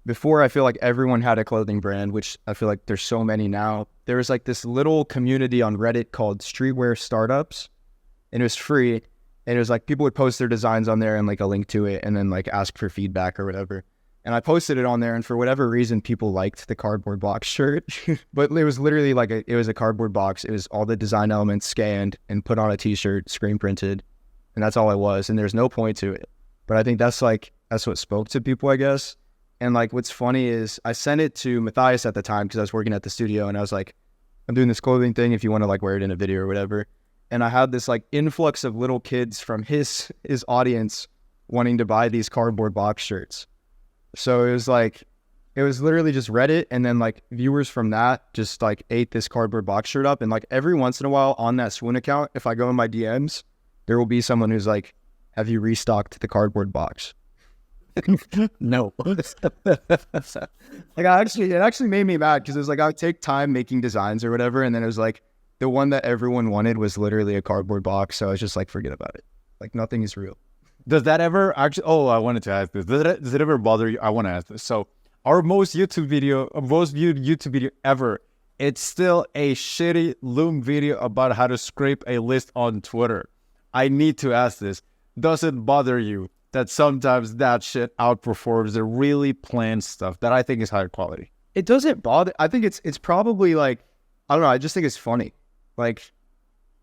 before I feel like everyone had a clothing brand, which I feel like there's so many now, there was like this little community on Reddit called Streetwear Startups, and it was free. And it was like people would post their designs on there and like a link to it, and then like ask for feedback or whatever. And I posted it on there, and for whatever reason, people liked the cardboard box shirt. But it was literally like it was a cardboard box. It was all the design elements scanned and put on a t-shirt, screen printed, and that's all it was. And there's no point to it. But I think that's what spoke to people, I guess. And like what's funny is I sent it to Matthias at the time, because I was working at the studio, and I was like, I'm doing this clothing thing if you want to like wear it in a video or whatever. And I had this like influx of little kids from his audience wanting to buy these cardboard box shirts. So it was literally just Reddit, and then like viewers from that just like ate this cardboard box shirt up. And like every once in a while on that Swoon account, if I go in my DMs, there will be someone who's like, have you restocked the cardboard box? No. Like it actually made me mad, because it was like I would take time making designs or whatever, and then it was like the one that everyone wanted was literally a cardboard box. So I was just like, forget about it. Like nothing is real. Does that ever actually? Oh, I wanted to ask this. Does it ever bother you? I want to ask this. So, our most viewed YouTube video ever, it's still a shitty Loom video about how to scrape a list on Twitter. I need to ask this. Does it bother you that sometimes that shit outperforms the really planned stuff that I think is higher quality? It doesn't bother. I think it's probably like, I don't know. I just think it's funny. Like,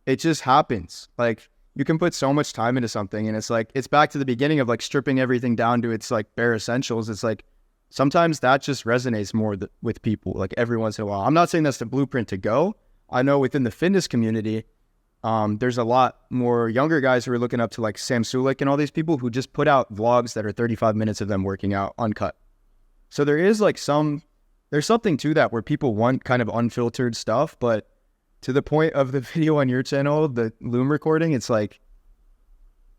it just happens. Like, you can put so much time into something, and it's like, it's back to the beginning of like stripping everything down to its like bare essentials. It's like, sometimes that just resonates more with people, like every once in a while. I'm not saying that's the blueprint to go. I know within the fitness community, there's a lot more younger guys who are looking up to like Sam Sulik and all these people who just put out vlogs that are 35 minutes of them working out uncut. So there is like there's something to that where people want kind of unfiltered stuff, but to the point of the video on your channel, the Loom recording, it's like,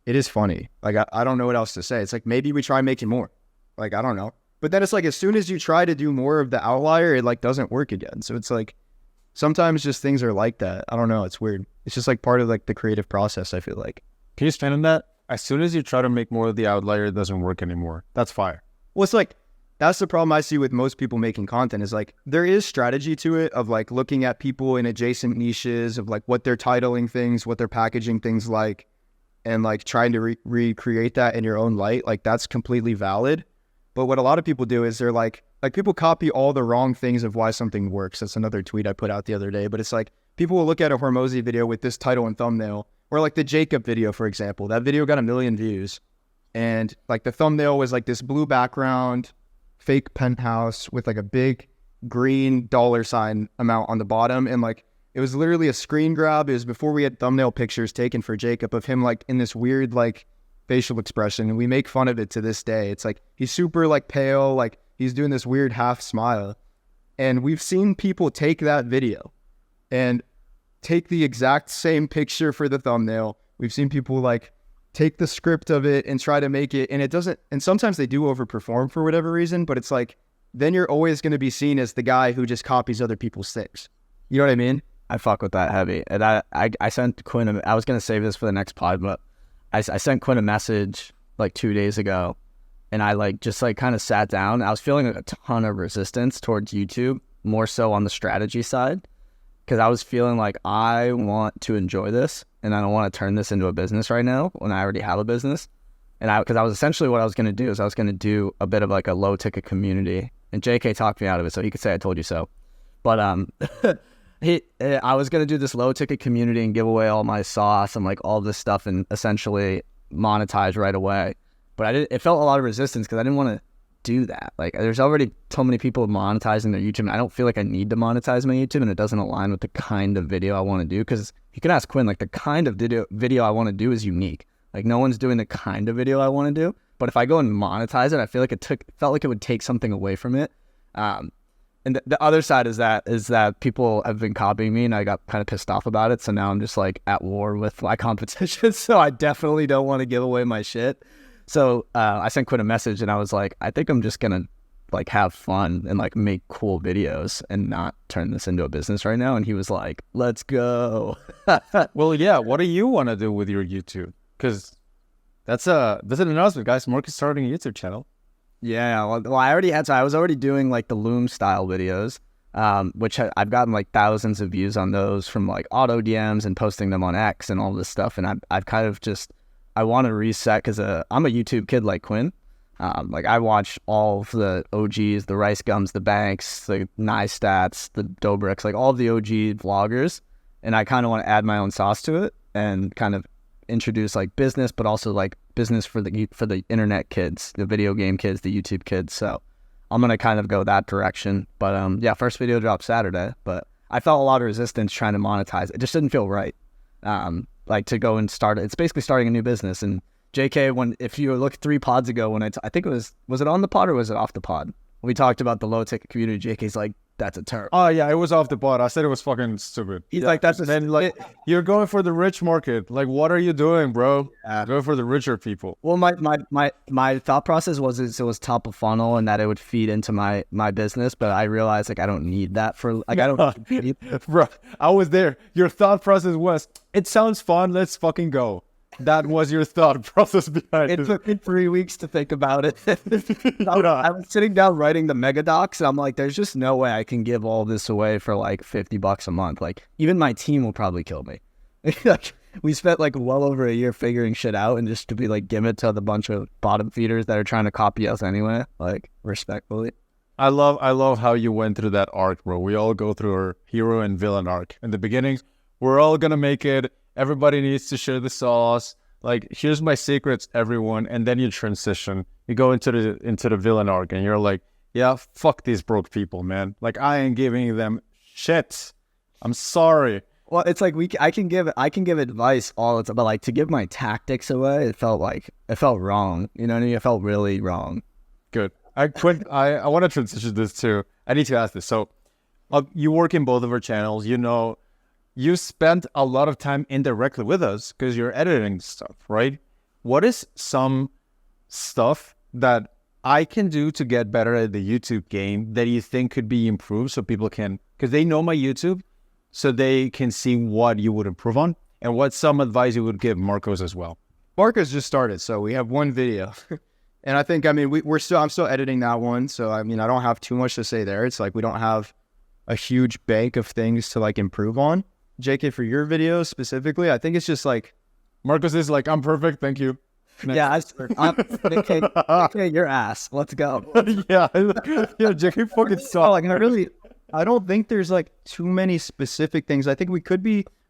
it is funny. Like, I don't know what else to say. It's like, maybe we try making more. Like, I don't know. But then it's like, as soon as you try to do more of the outlier, it like doesn't work again. So it's like, sometimes just things are like that. I don't know. It's weird. It's just like part of like the creative process, I feel like. Can you expand on that? As soon as you try to make more of the outlier, it doesn't work anymore. That's fire. Well, it's like, that's the problem I see with most people making content is like, there is strategy to it of like looking at people in adjacent niches of like what they're titling things, what they're packaging things like, and like trying to recreate that in your own light. Like that's completely valid. But what a lot of people do is they're like people copy all the wrong things of why something works. That's another tweet I put out the other day, but it's like people will look at a Hormozy video with this title and thumbnail, or like the Jacob video, for example. That video got 1 million views. And like the thumbnail was like this blue background, fake penthouse with like a big green $ amount on the bottom. And like, it was literally a screen grab. It was before we had thumbnail pictures taken for Jacob of him like in this weird like facial expression. And we make fun of it to this day. It's like, he's super like pale, like he's doing this weird half smile. And we've seen people take that video and take the exact same picture for the thumbnail. We've seen people like take the script of it and try to make it, and it doesn't, and sometimes they do overperform for whatever reason, but it's like, then you're always going to be seen as the guy who just copies other people's things. You know what I mean? I fuck with that heavy. And I sent Quinn, I was going to save this for the next pod, but I sent Quinn a message like 2 days ago, and I like just like kind of sat down. I was feeling a ton of resistance towards YouTube, more so on the strategy side, because I was feeling like I want to enjoy this and I don't want to turn this into a business right now when I already have a business. And because I was essentially what I was going to do is I was going to do a bit of like a low ticket community, and JK talked me out of it, so he could say I told you so. But I was going to do this low ticket community and give away all my sauce and like all this stuff and essentially monetize right away. But it felt a lot of resistance because I didn't want to do that. Like there's already so many people monetizing their YouTube, and I don't feel like I need to monetize my YouTube, and it doesn't align with the kind of video I want to do. Because you can ask Quinn, like the kind of video I want to do is unique. Like no one's doing the kind of video I want to do. But if I go and monetize it, I feel like felt like it would take something away from it. And the other side is that people have been copying me, and I got kind of pissed off about it. So now I'm just like at war with my competition. So I definitely don't want to give away my shit. So I sent Quinn a message, and I was like, I think I'm just gonna like have fun and like make cool videos and not turn this into a business right now. And he was like, let's go. Well, yeah. What do you want to do with your YouTube? Because that's an announcement, guys. Mark is starting a YouTube channel. Yeah, well, I already had. So I was already doing like the Loom style videos, which I've gotten like thousands of views on those from like auto DMs and posting them on X and all this stuff. And I've kind of just, I want to reset because I'm a YouTube kid like Quinn. Like I watch all of the OGs, the Rice Gums, the Banks, the Nystats, the Dobricks, like all of the OG vloggers. And I kind of want to add my own sauce to it and kind of introduce like business, but also like business for the internet kids, the video game kids, the YouTube kids. So I'm going to kind of go that direction. But yeah, first video dropped Saturday, but I felt a lot of resistance trying to monetize. It just didn't feel right. Like to go and start, it's basically starting a new business. And JK, if you look 3 pods ago, when I think it was it on the pod or was it off the pod? We talked about the low ticket community. JK's like, that's a term. Oh yeah, it was off the pod. I said it was fucking stupid. He's like, that's then like you're going for the rich market. Like, what are you doing, bro? Yeah. Go for the richer people. Well, my thought process was it was top of funnel and that it would feed into my business, but I realized like I don't need that for like I don't need Bro, I was there. Your thought process was, it sounds fun, let's fucking go. That was your thought process behind it. It took me 3 weeks to think about it. I was sitting down writing the mega docs, and I'm like, there's just no way I can give all this away for like $50 a month. Like, even my team will probably kill me. Like, we spent like well over a year figuring shit out, and just to be like, give it to the bunch of bottom feeders that are trying to copy us anyway, like, respectfully. I love how you went through that arc, bro. We all go through our hero and villain arc. In the beginning, we're all gonna make it. Everybody needs to share the sauce. Like, here's my secrets, everyone. And then you transition. You go into the villain arc, and you're like, yeah, fuck these broke people, man. Like, I ain't giving them shit. I'm sorry. Well, it's like I can give advice all the time, but like to give my tactics away, it felt wrong. You know what I mean? It felt really wrong. Good. I want to transition this too. I need to ask this. So, you work in both of our channels. You know, you spent a lot of time indirectly with us because you're editing stuff, right? What is some stuff that I can do to get better at the YouTube game that you think could be improved so people can, because they know my YouTube, so they can see what you would improve on and what some advice you would give Marcos as well? Marcos just started, so we have one video. And I think, I mean, I'm still editing that one. So, I mean, I don't have too much to say there. It's like, we don't have a huge bank of things to like improve on. JK, for your videos specifically, I think it's just like, Marcus is like, I'm perfect. Thank you. Next. Okay, your ass. Let's go. yeah. JK fucking sucks. like, I don't think there's like too many specific things. I think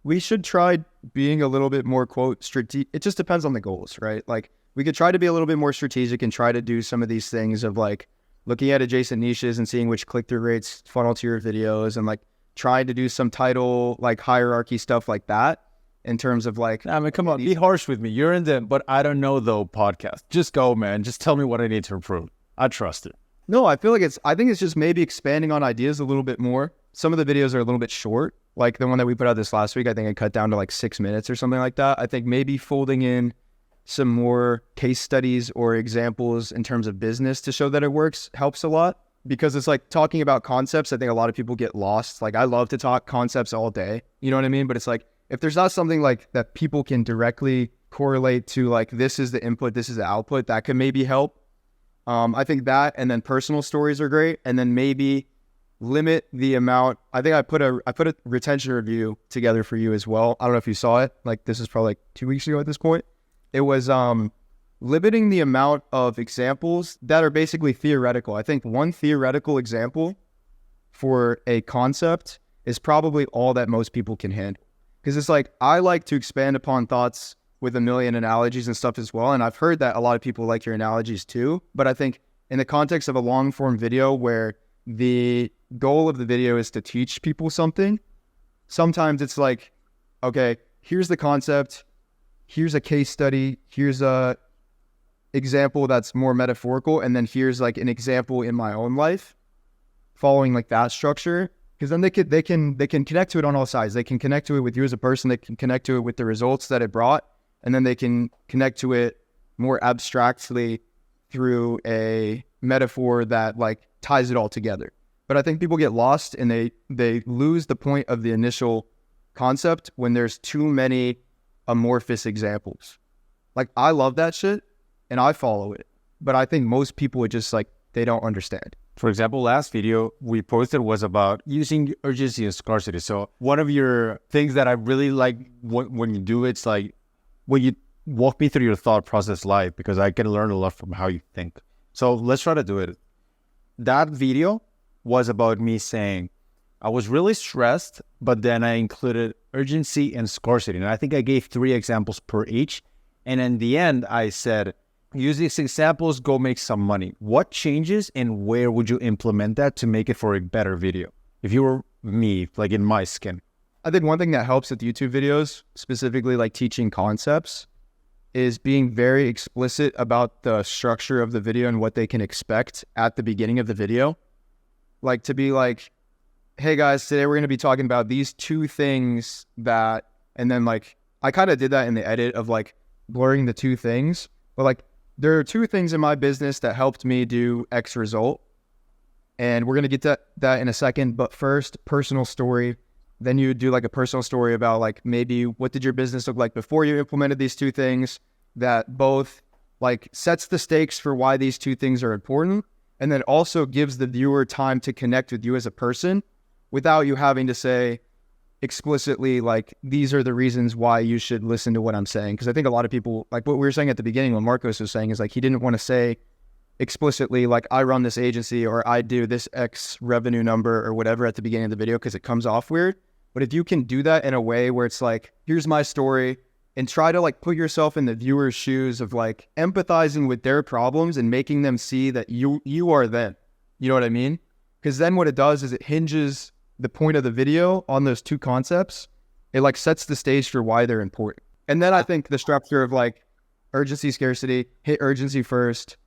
we should try being a little bit more quote strategic. It just depends on the goals, right? Like, we could try to be a little bit more strategic and try to do some of these things of like looking at adjacent niches and seeing which click-through rates funnel to your videos, and like trying to do some title like hierarchy stuff like that in terms of like, I mean, come on, be harsh with me. You're in the but I don't know though podcast. Just go, man. Just tell me what I need to improve. I trust it. No, I think it's just maybe expanding on ideas a little bit more. Some of the videos are a little bit short. Like the one that we put out this last week, I think I cut down to like 6 minutes or something like that. I think maybe folding in some more case studies or examples in terms of business to show that it works helps a lot, because it's like talking about concepts. I think a lot of people get lost. Like, I love to talk concepts all day, you know what I mean? But it's like, if there's not something like that people can directly correlate to, like, this is the input, this is the output, that could maybe help. I think that, and then personal stories are great. And then maybe limit the amount. I think I put a retention review together for you as well. I don't know if you saw it. Like, this is probably like 2 weeks ago at this point. It was limiting the amount of examples that are basically theoretical. I think one theoretical example for a concept is probably all that most people can handle. Because it's like, I like to expand upon thoughts with a million analogies and stuff as well. And I've heard that a lot of people like your analogies too. But I think in the context of a long form video where the goal of the video is to teach people something, sometimes it's like, okay, here's the concept, here's a case study, here's a example that's more metaphorical, and then here's like an example in my own life, following like that structure. Because then they can connect to it on all sides. They can connect to it with you as a person. They can connect to it with the results that it brought, and then they can connect to it more abstractly through a metaphor that like ties it all together. But I think people get lost and they lose the point of the initial concept when there's too many amorphous examples. Like, I love that shit and I follow it, but I think most people would just like, they don't understand. For example, last video we posted was about using urgency and scarcity. So one of your things that I really like when you do it's like when you walk me through your thought process live, because I can learn a lot from how you think. So let's try to do it. That video was about me saying I was really stressed, but then I included urgency and scarcity. And I think I gave 3 examples per each. And in the end, I said, use these examples, go make some money. What changes and where would you implement that to make it for a better video? If you were me, like in my skin. I think one thing that helps with YouTube videos, specifically like teaching concepts, is being very explicit about the structure of the video and what they can expect at the beginning of the video. Like, to be like, hey guys, today we're going to be talking about these 2 things that, and then like, I kind of did that in the edit of like blurring the 2 things, but like, there are 2 things in my business that helped me do X result. And we're going to get to that in a second. But first, personal story. Then you do like a personal story about like, maybe what did your business look like before you implemented these 2 things, that both like sets the stakes for why these 2 things are important. And then also gives the viewer time to connect with you as a person without you having to say explicitly, like, these are the reasons why you should listen to what I'm saying. Because I think a lot of people, like what we were saying at the beginning, what Marcos was saying is like, he didn't want to say explicitly, like, I run this agency or I do this X revenue number or whatever at the beginning of the video, because it comes off weird. But if you can do that in a way where it's like, here's my story, and try to like put yourself in the viewer's shoes of like empathizing with their problems and making them see that you are them. You know what I mean? Because then what it does is it hinges the point of the video on those 2 concepts. It like sets the stage for why they're important. And then I think the structure of like urgency, scarcity, hit urgency first,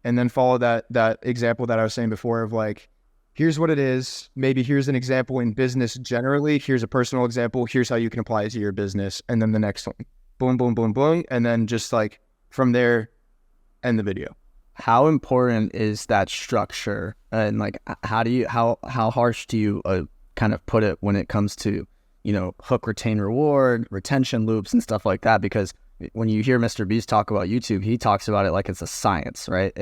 and then follow that example that I was saying before of like, here's what it is. Maybe here's an example in business generally. Here's a personal example. Here's how you can apply it to your business. And then the next one, boom, boom, boom, boom. And then just like from there, end the video. How important is that structure? And like, how harsh do you kind of put it when it comes to, you know, hook, retain, reward, retention loops and stuff like that? Because when you hear Mr. Beast talk about YouTube, he talks about it like it's a science, right?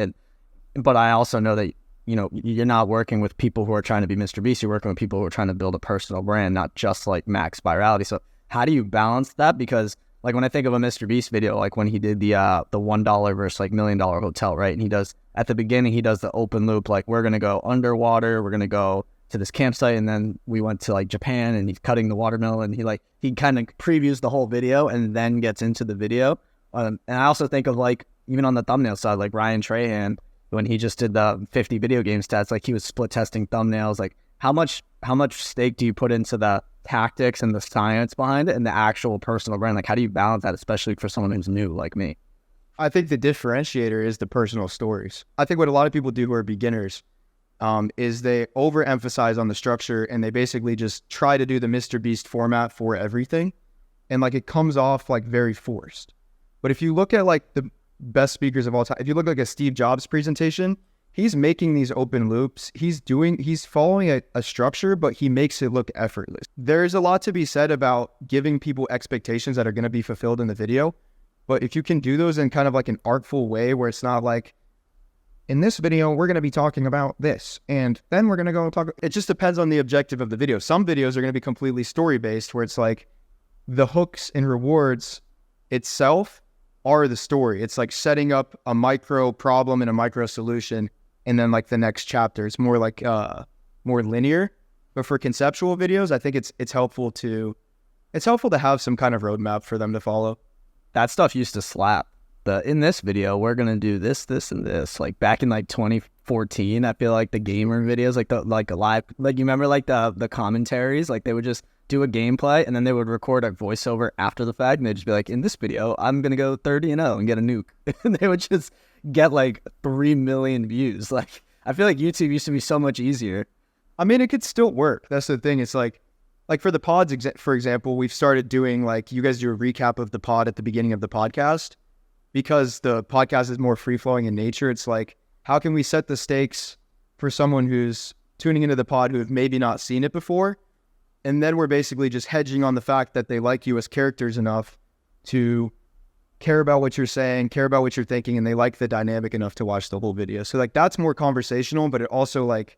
But I also know that, you know, you're not working with people who are trying to be Mr. Beast. You're working with people who are trying to build a personal brand, not just like max virality. So how do you balance that? Because like when I think of a Mr. Beast video, like when he did the $1 versus like $1 million hotel, right? And he does, at the beginning, he does the open loop, like we're going to go underwater, we're going to go to this campsite, and then we went to like Japan, and he's cutting the watermelon. He kind of previews the whole video and then gets into the video. And I also think of like, even on the thumbnail side, like Ryan Trahan, when he just did the 50 video game stats, like he was split testing thumbnails. Like how much stake do you put into the tactics and the science behind it and the actual personal brand? Like how do you balance that, especially for someone who's new like me? I think the differentiator is the personal stories. I think what a lot of people do who are beginners is they overemphasize on the structure, and they basically just try to do the Mr. Beast format for everything. And like it comes off like very forced. But if you look at like the best speakers of all time, if you look like a Steve Jobs presentation, he's making these open loops. He's following a structure, but he makes it look effortless. There's a lot to be said about giving people expectations that are going to be fulfilled in the video. But if you can do those in kind of like an artful way where it's not like, in this video, we're going to be talking about this, and then we're going to go talk. It just depends on the objective of the video. Some videos are going to be completely story-based, where it's like the hooks and rewards itself are the story. It's like setting up a micro problem and a micro solution, and then like the next chapter. It's more like more linear. But for conceptual videos, I think it's helpful to have some kind of roadmap for them to follow. That stuff used to slap. In this video, we're gonna do this, and this. Like back in like 2014, I feel like the gamer videos, like the live, like you remember like the commentaries, like they would just do a gameplay and then they would record a voiceover after the fact, and they'd just be like, in this video, I'm gonna go 30-0 and get a nuke, and they would just get like 3 million views. Like I feel like YouTube used to be so much easier. I mean, it could still work. That's the thing. It's like for the pods, for example, we've started doing like you guys do a recap of the pod at the beginning of the podcast. Because the podcast is more free-flowing in nature, it's like, how can we set the stakes for someone who's tuning into the pod who have maybe not seen it before? And then we're basically just hedging on the fact that they like you as characters enough to care about what you're saying, care about what you're thinking, and they like the dynamic enough to watch the whole video. So like that's more conversational, but it also like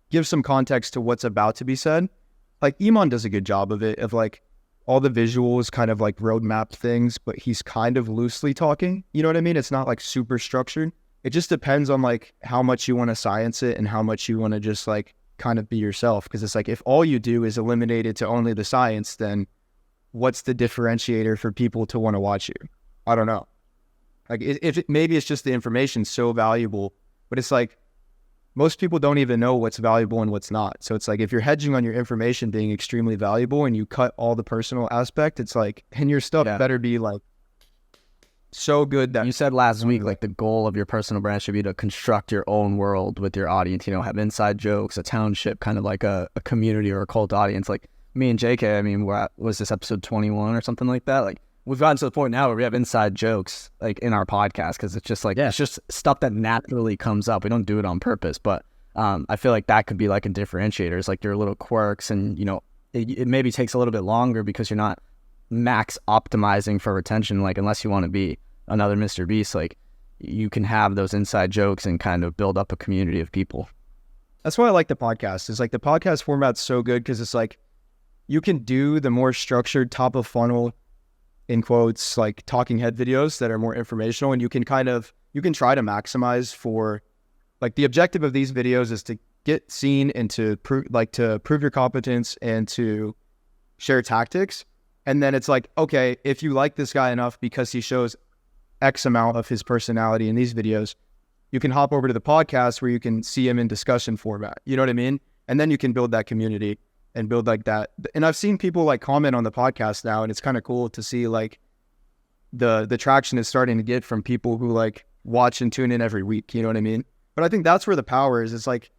gives some context to what's about to be said. Like Iman does a good job of it, of like, all the visuals kind of like roadmap things, but he's kind of loosely talking. You know what I mean? It's not like super structured. It just depends on like how much you want to science it and how much you want to just like kind of be yourself. Because it's like if all you do is eliminate it to only the science, then what's the differentiator for people to want to watch you? I don't know. Like maybe it's just the information so valuable, but it's like most people don't even know what's valuable and what's not. So it's like if you're hedging on your information being extremely valuable and you cut all the personal aspect, it's like, and your stuff better be like so good that... You said last week, like the goal of your personal brand should be to construct your own world with your audience, you know, have inside jokes, a township, kind of like a community or a cult audience. Like me and JK, I mean, was this episode 21 or something like that? Like we've gotten to the point now where we have inside jokes like in our podcast because it's just like, it's just stuff that naturally comes up. We don't do it on purpose, but I feel like that could be like a differentiator. It's like your little quirks, and you know, it maybe takes a little bit longer because you're not max optimizing for retention. Like unless you want to be another Mr. Beast, like you can have those inside jokes and kind of build up a community of people. That's why I like the podcast. It's like the podcast format's so good because it's like you can do the more structured top of funnel, in quotes, like talking head videos that are more informational, and you can try to maximize for like the objective of these videos is to get seen and to prove your competence and to share tactics. And then it's like, okay, if you like this guy enough because he shows X amount of his personality in these videos, you can hop over to the podcast where you can see him in discussion format. You know what I mean? And then you can build that community and build like that. And I've seen people like comment on the podcast now, and it's kind of cool to see like the traction is starting to get from people who like watch and tune in every week. You know what I mean? But I think that's where the power is. It's like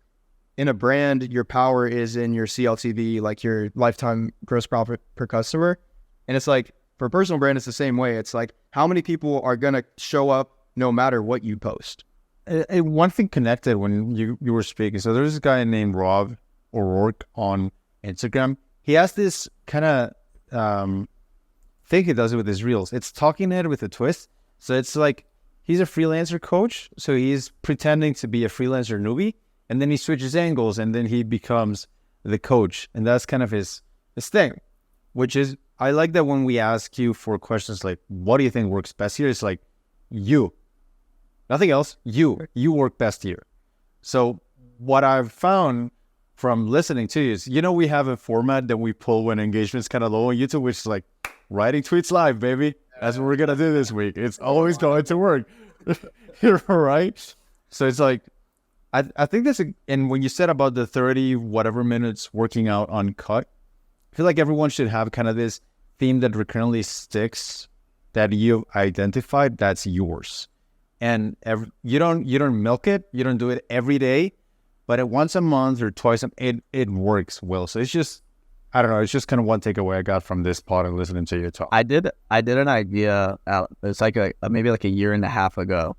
in a brand, your power is in your CLTV, like your lifetime gross profit per customer. And it's like for a personal brand, it's the same way. It's like how many people are going to show up no matter what you post. One thing connected when you were speaking. So there's this guy named Rob O'Rourke on Instagram. He has this kind of think he does it with his reels. It's talking head with a twist. So it's like he's a freelancer coach, so he's pretending to be a freelancer newbie, and then he switches angles, and then he becomes the coach, and that's kind of his thing. Which is, I like that when we ask you for questions like, "What do you think works best here?" It's like you, nothing else. You work best here. So what I've found from listening to you is, we have a format that we pull when engagement's kind of low on YouTube, which is like writing tweets live, baby. That's what we're going to do this week. It's always going to work. Right? So it's like, I think and when you said about the 30 whatever minutes working out uncut, I feel like everyone should have kind of this theme that recurrently sticks that you've identified that's yours. And you don't milk it. You don't do it every day. But at once a month or twice, it works well. So it's just, I don't know. It's just kind of one takeaway I got from this pod and listening to you talk. I did an idea out. It's like maybe like a year and a half ago.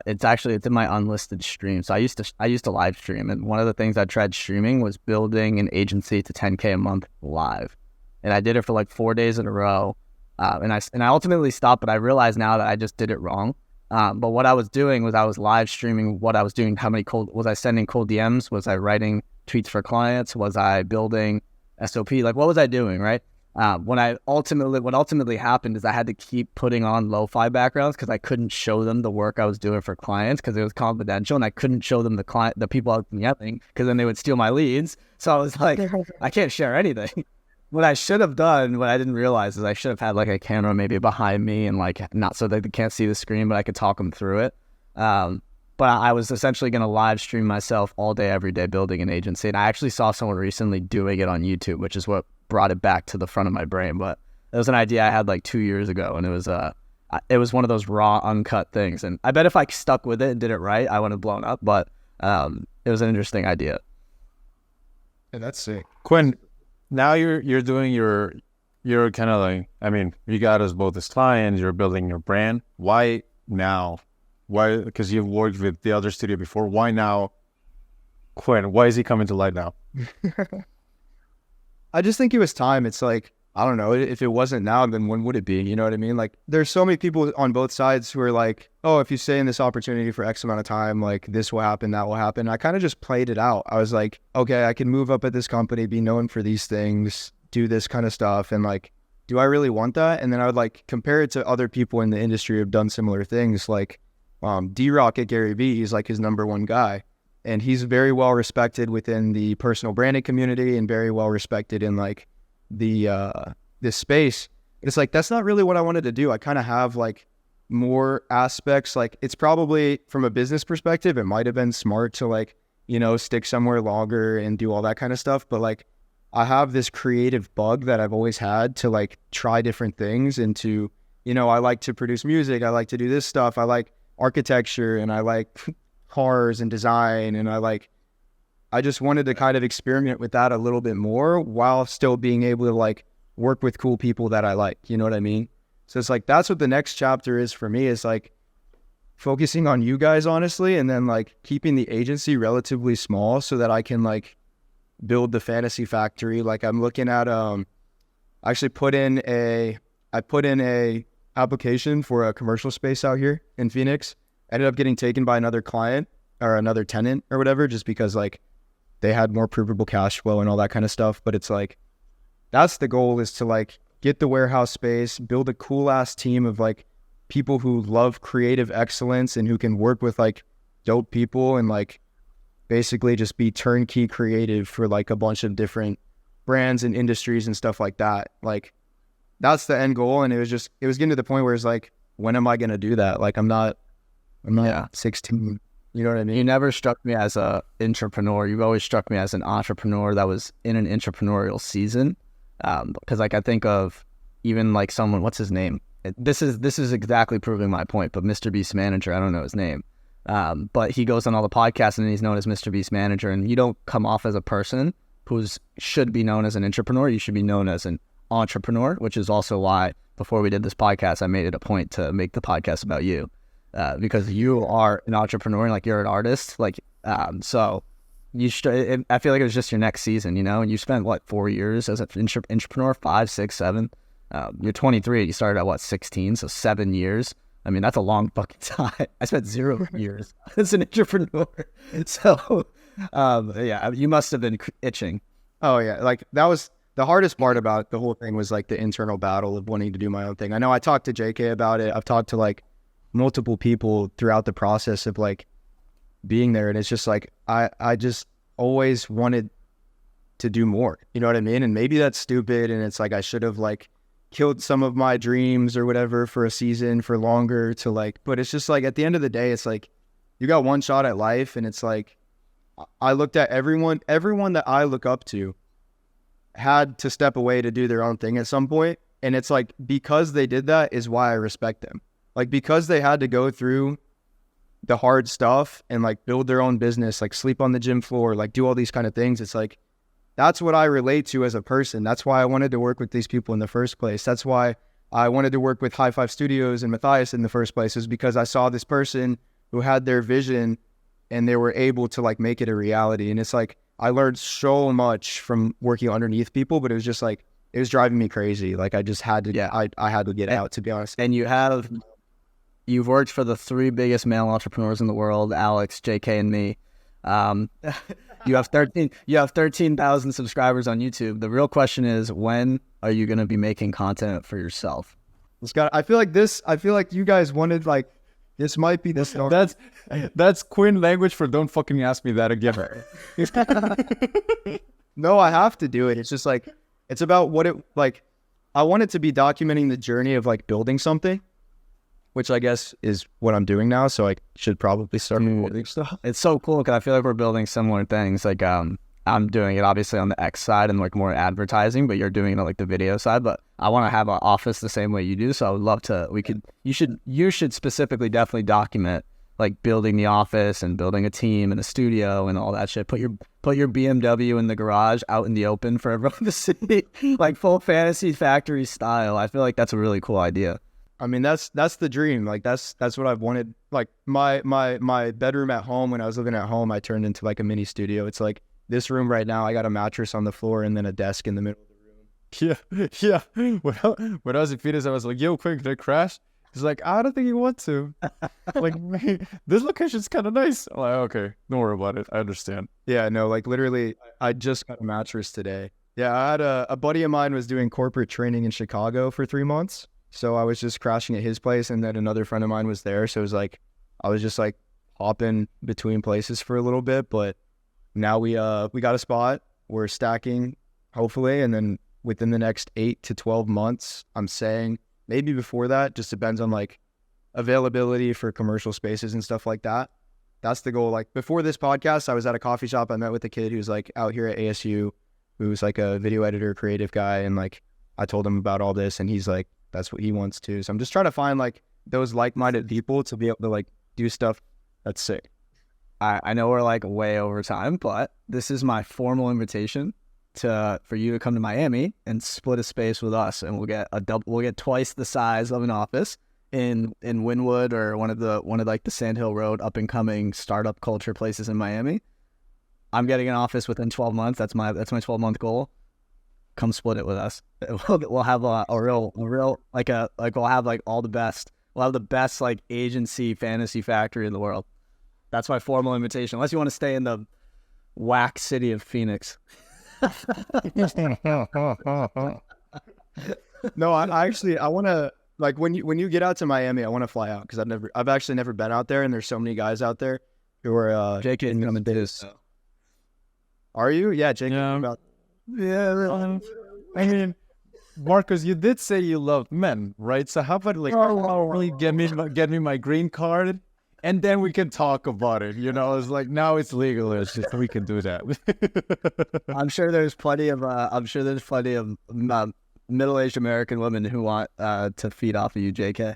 It's in my unlisted stream. So I used to live stream, and one of the things I tried streaming was building an agency to 10K a month live, and I did it for like 4 days in a row. And I ultimately stopped, but I realized now that I just did it wrong. But what I was doing was I was live streaming what I was doing. Was I sending cold DMs? Was I writing tweets for clients? Was I building SOP? Like, what was I doing, right? What ultimately happened is I had to keep putting on lo-fi backgrounds because I couldn't show them the work I was doing for clients because it was confidential, and I couldn't show them the people I was yelling because then they would steal my leads. So I was like, I can't share anything. What I should have done, what I didn't realize, is I should have had like a camera maybe behind me and like not so that they can't see the screen, but I could talk them through it. But I was essentially going to live stream myself all day, every day, building an agency. And I actually saw someone recently doing it on YouTube, which is what brought it back to the front of my brain. But it was an idea I had like 2 years ago, and it was one of those raw, uncut things. And I bet if I stuck with it and did it right, I would have blown up. But it was an interesting idea. And that's sick. Quinn, now you're doing you're kind of like, I mean, you got us both as clients, you're building your brand. Why now? Why? Because you've worked with the other studio before. Why now, Quinn? Why is he coming to light now? I just think it was time. It's like, I don't know, if it wasn't now, then when would it be? You know what I mean? Like, there's so many people on both sides who are like, oh, if you stay in this opportunity for X amount of time, like this will happen, that will happen. I kind of just played it out. I was like, okay, I can move up at this company, be known for these things, do this kind of stuff. And like, do I really want that? And then I would like compare it to other people in the industry who have done similar things. Like D-Rock at Gary Vee, he's like his number one guy. And he's very well respected within the personal branding community and very well respected in like this space. It's like, that's not really what I wanted to do. I kind of have like more aspects. Like, it's probably from a business perspective, it might have been smart to like, stick somewhere longer and do all that kind of stuff. But like, I have this creative bug that I've always had to like try different things and to, I like to produce music. I like to do this stuff. I like architecture and I like cars and design. And I just wanted to kind of experiment with that a little bit more while still being able to like work with cool people that I like, you know what I mean? So it's like, that's what the next chapter is for me, is like focusing on you guys, honestly, and then like keeping the agency relatively small so that I can like build the fantasy factory. Like, I'm looking at, I put in a application for a commercial space out here in Phoenix. Ended up getting taken by another client or another tenant or whatever, just because like they had more provable cash flow and all that kind of stuff. But it's like, that's the goal, is to like get the warehouse space, build a cool ass team of like people who love creative excellence and who can work with like dope people and like basically just be turnkey creative for like a bunch of different brands and industries and stuff like that. Like, that's the end goal. And it was getting to the point where it's like, when am I going to do that? Like, I'm not 16. You know what I mean? You never struck me as a entrepreneur. You've always struck me as an entrepreneur that was in an entrepreneurial season. Because like, I think of even like someone, what's his name? This is exactly proving my point, but Mr. Beast's manager, I don't know his name. But he goes on all the podcasts and he's known as Mr. Beast's manager. And you don't come off as a person who should be known as an entrepreneur. You should be known as an entrepreneur, which is also why before we did this podcast, I made it a point to make the podcast about you. Because you are an entrepreneur and like you're an artist, like so you I feel like it was just your next season, and you spent what, 4 years as an entrepreneur, 5, 6, 7. You're 23. You started at what, 16? So 7 years. I mean, that's a long fucking time. I spent 0 years as an entrepreneur. So, yeah, you must have been itching. Oh yeah, like that was the hardest part about the whole thing was like the internal battle of wanting to do my own thing. I know I talked to JK about it. I've talked to like multiple people throughout the process of like being there, and it's just like I just always wanted to do more. You know what I mean? And maybe that's stupid, and it's like I should have like killed some of my dreams or whatever for a season for longer to like, but it's just like at the end of the day, it's like you got one shot at life, and it's like I looked at everyone that I look up to had to step away to do their own thing at some point. And it's like, because they did that is why I respect them. Like, because they had to go through the hard stuff and like build their own business, like sleep on the gym floor, like do all these kind of things. It's like, that's what I relate to as a person. That's why I wanted to work with these people in the first place. That's why I wanted to work with High Five Studios and Matthias in the first place, is because I saw this person who had their vision and they were able to like make it a reality. And it's like, I learned so much from working underneath people, but it was just like, it was driving me crazy. Like I just had to, I had to get out, to be honest. And you've worked for the 3 biggest male entrepreneurs in the world, Alex, JK, and me. You have 13,000 subscribers on YouTube. The real question is, when are you going to be making content for yourself? I feel like you guys wanted like, this might be the start. That's Quinn language for don't fucking ask me that again. No, I have to do it. It's just like, it's about what it, like, I want it to be documenting the journey of like building something, which I guess is what I'm doing now. So I should probably start recording stuff. It's so cool because I feel like we're building similar things. Like, I'm doing it obviously on the X side and like more advertising, but you're doing it on like the video side. But I want to have an office the same way you do. So I would love to, you should specifically definitely document like building the office and building a team and a studio and all that shit. Put your BMW in the garage out in the open for everyone to see, like full Fantasy Factory style. I feel like that's a really cool idea. I mean, that's the dream. Like that's what I've wanted. Like my bedroom at home, when I was living at home, I turned into like a mini studio. It's like this room right now, I got a mattress on the floor and then a desk in the middle of the room. Yeah. When I was in Phoenix, I was like, yo, Quinn, can I crash? He's like, I don't think you want to. Like, this location's kind of nice. I'm like, okay, don't worry about it. I understand. Yeah, no, like literally, I just got a mattress today. Yeah, I had a buddy of mine was doing corporate training in Chicago for 3 months. So I was just crashing at his place, and then another friend of mine was there. So it was like, I was just like hopping between places for a little bit, but now we got a spot. We're stacking, hopefully, and then within the next 8 to 12 months, I'm saying maybe before that, just depends on like availability for commercial spaces and stuff like that. That's the goal. Like before this podcast, I was at a coffee shop. I met with a kid who's like out here at ASU, who's like a video editor, creative guy, and like I told him about all this, and he's like, that's what he wants to. So I'm just trying to find like those like-minded people to be able to like do stuff that's sick. I know we're like way over time, but this is my formal invitation for you to come to Miami and split a space with us, and we'll get twice the size of an office in Wynwood or one of like the Sand Hill Road up and coming startup culture places in Miami. I'm getting an office within 12 months. That's my 12-month goal. Come split it with us. We'll have a real we'll have like all the best. We'll have the best like agency fantasy factory in the world. That's my formal invitation. Unless you want to stay in the whack city of Phoenix. No, I want to, like when you get out to Miami, I want to fly out because I've actually never been out there, and there's so many guys out there who are JK is coming to this. Are you? Yeah, JK. Yeah. I mean, Marcus, you did say you love men, right? So how about like really get me my green card, and then we can talk about it. You know, it's like now it's legal. It's just we can do that. I'm sure there's plenty of middle-aged American women who want to feed off of you, JK.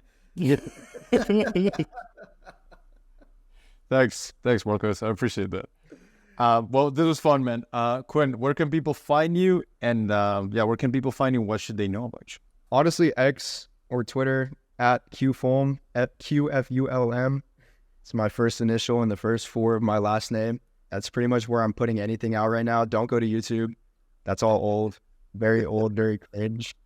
Thanks, Marcus. I appreciate that. Well, this was fun, man. Quinn, where can people find you? And where can people find you? What should they know about you? Honestly, X or Twitter at QFulm, at QFULM. It's my first initial and the first 4 of my last name. That's pretty much where I'm putting anything out right now. Don't go to YouTube. That's all old, very old, very cringe.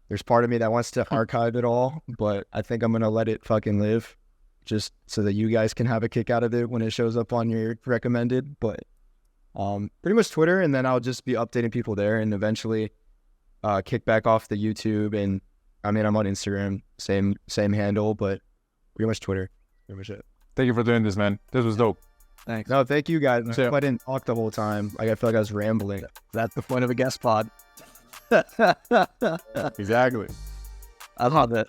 There's part of me that wants to archive it all, but I think I'm going to let it fucking live just so that you guys can have a kick out of it when it shows up on your recommended. But pretty much Twitter, and then I'll just be updating people there and eventually kick back off the YouTube. And I mean, I'm on Instagram, same handle, but pretty much Twitter. Pretty much it. Thank you for doing this, man. This was dope. Thanks. No, thank you guys. So- I didn't talk the whole time. Like, I feel like I was rambling. That's the point of a guest pod. Exactly. I love it.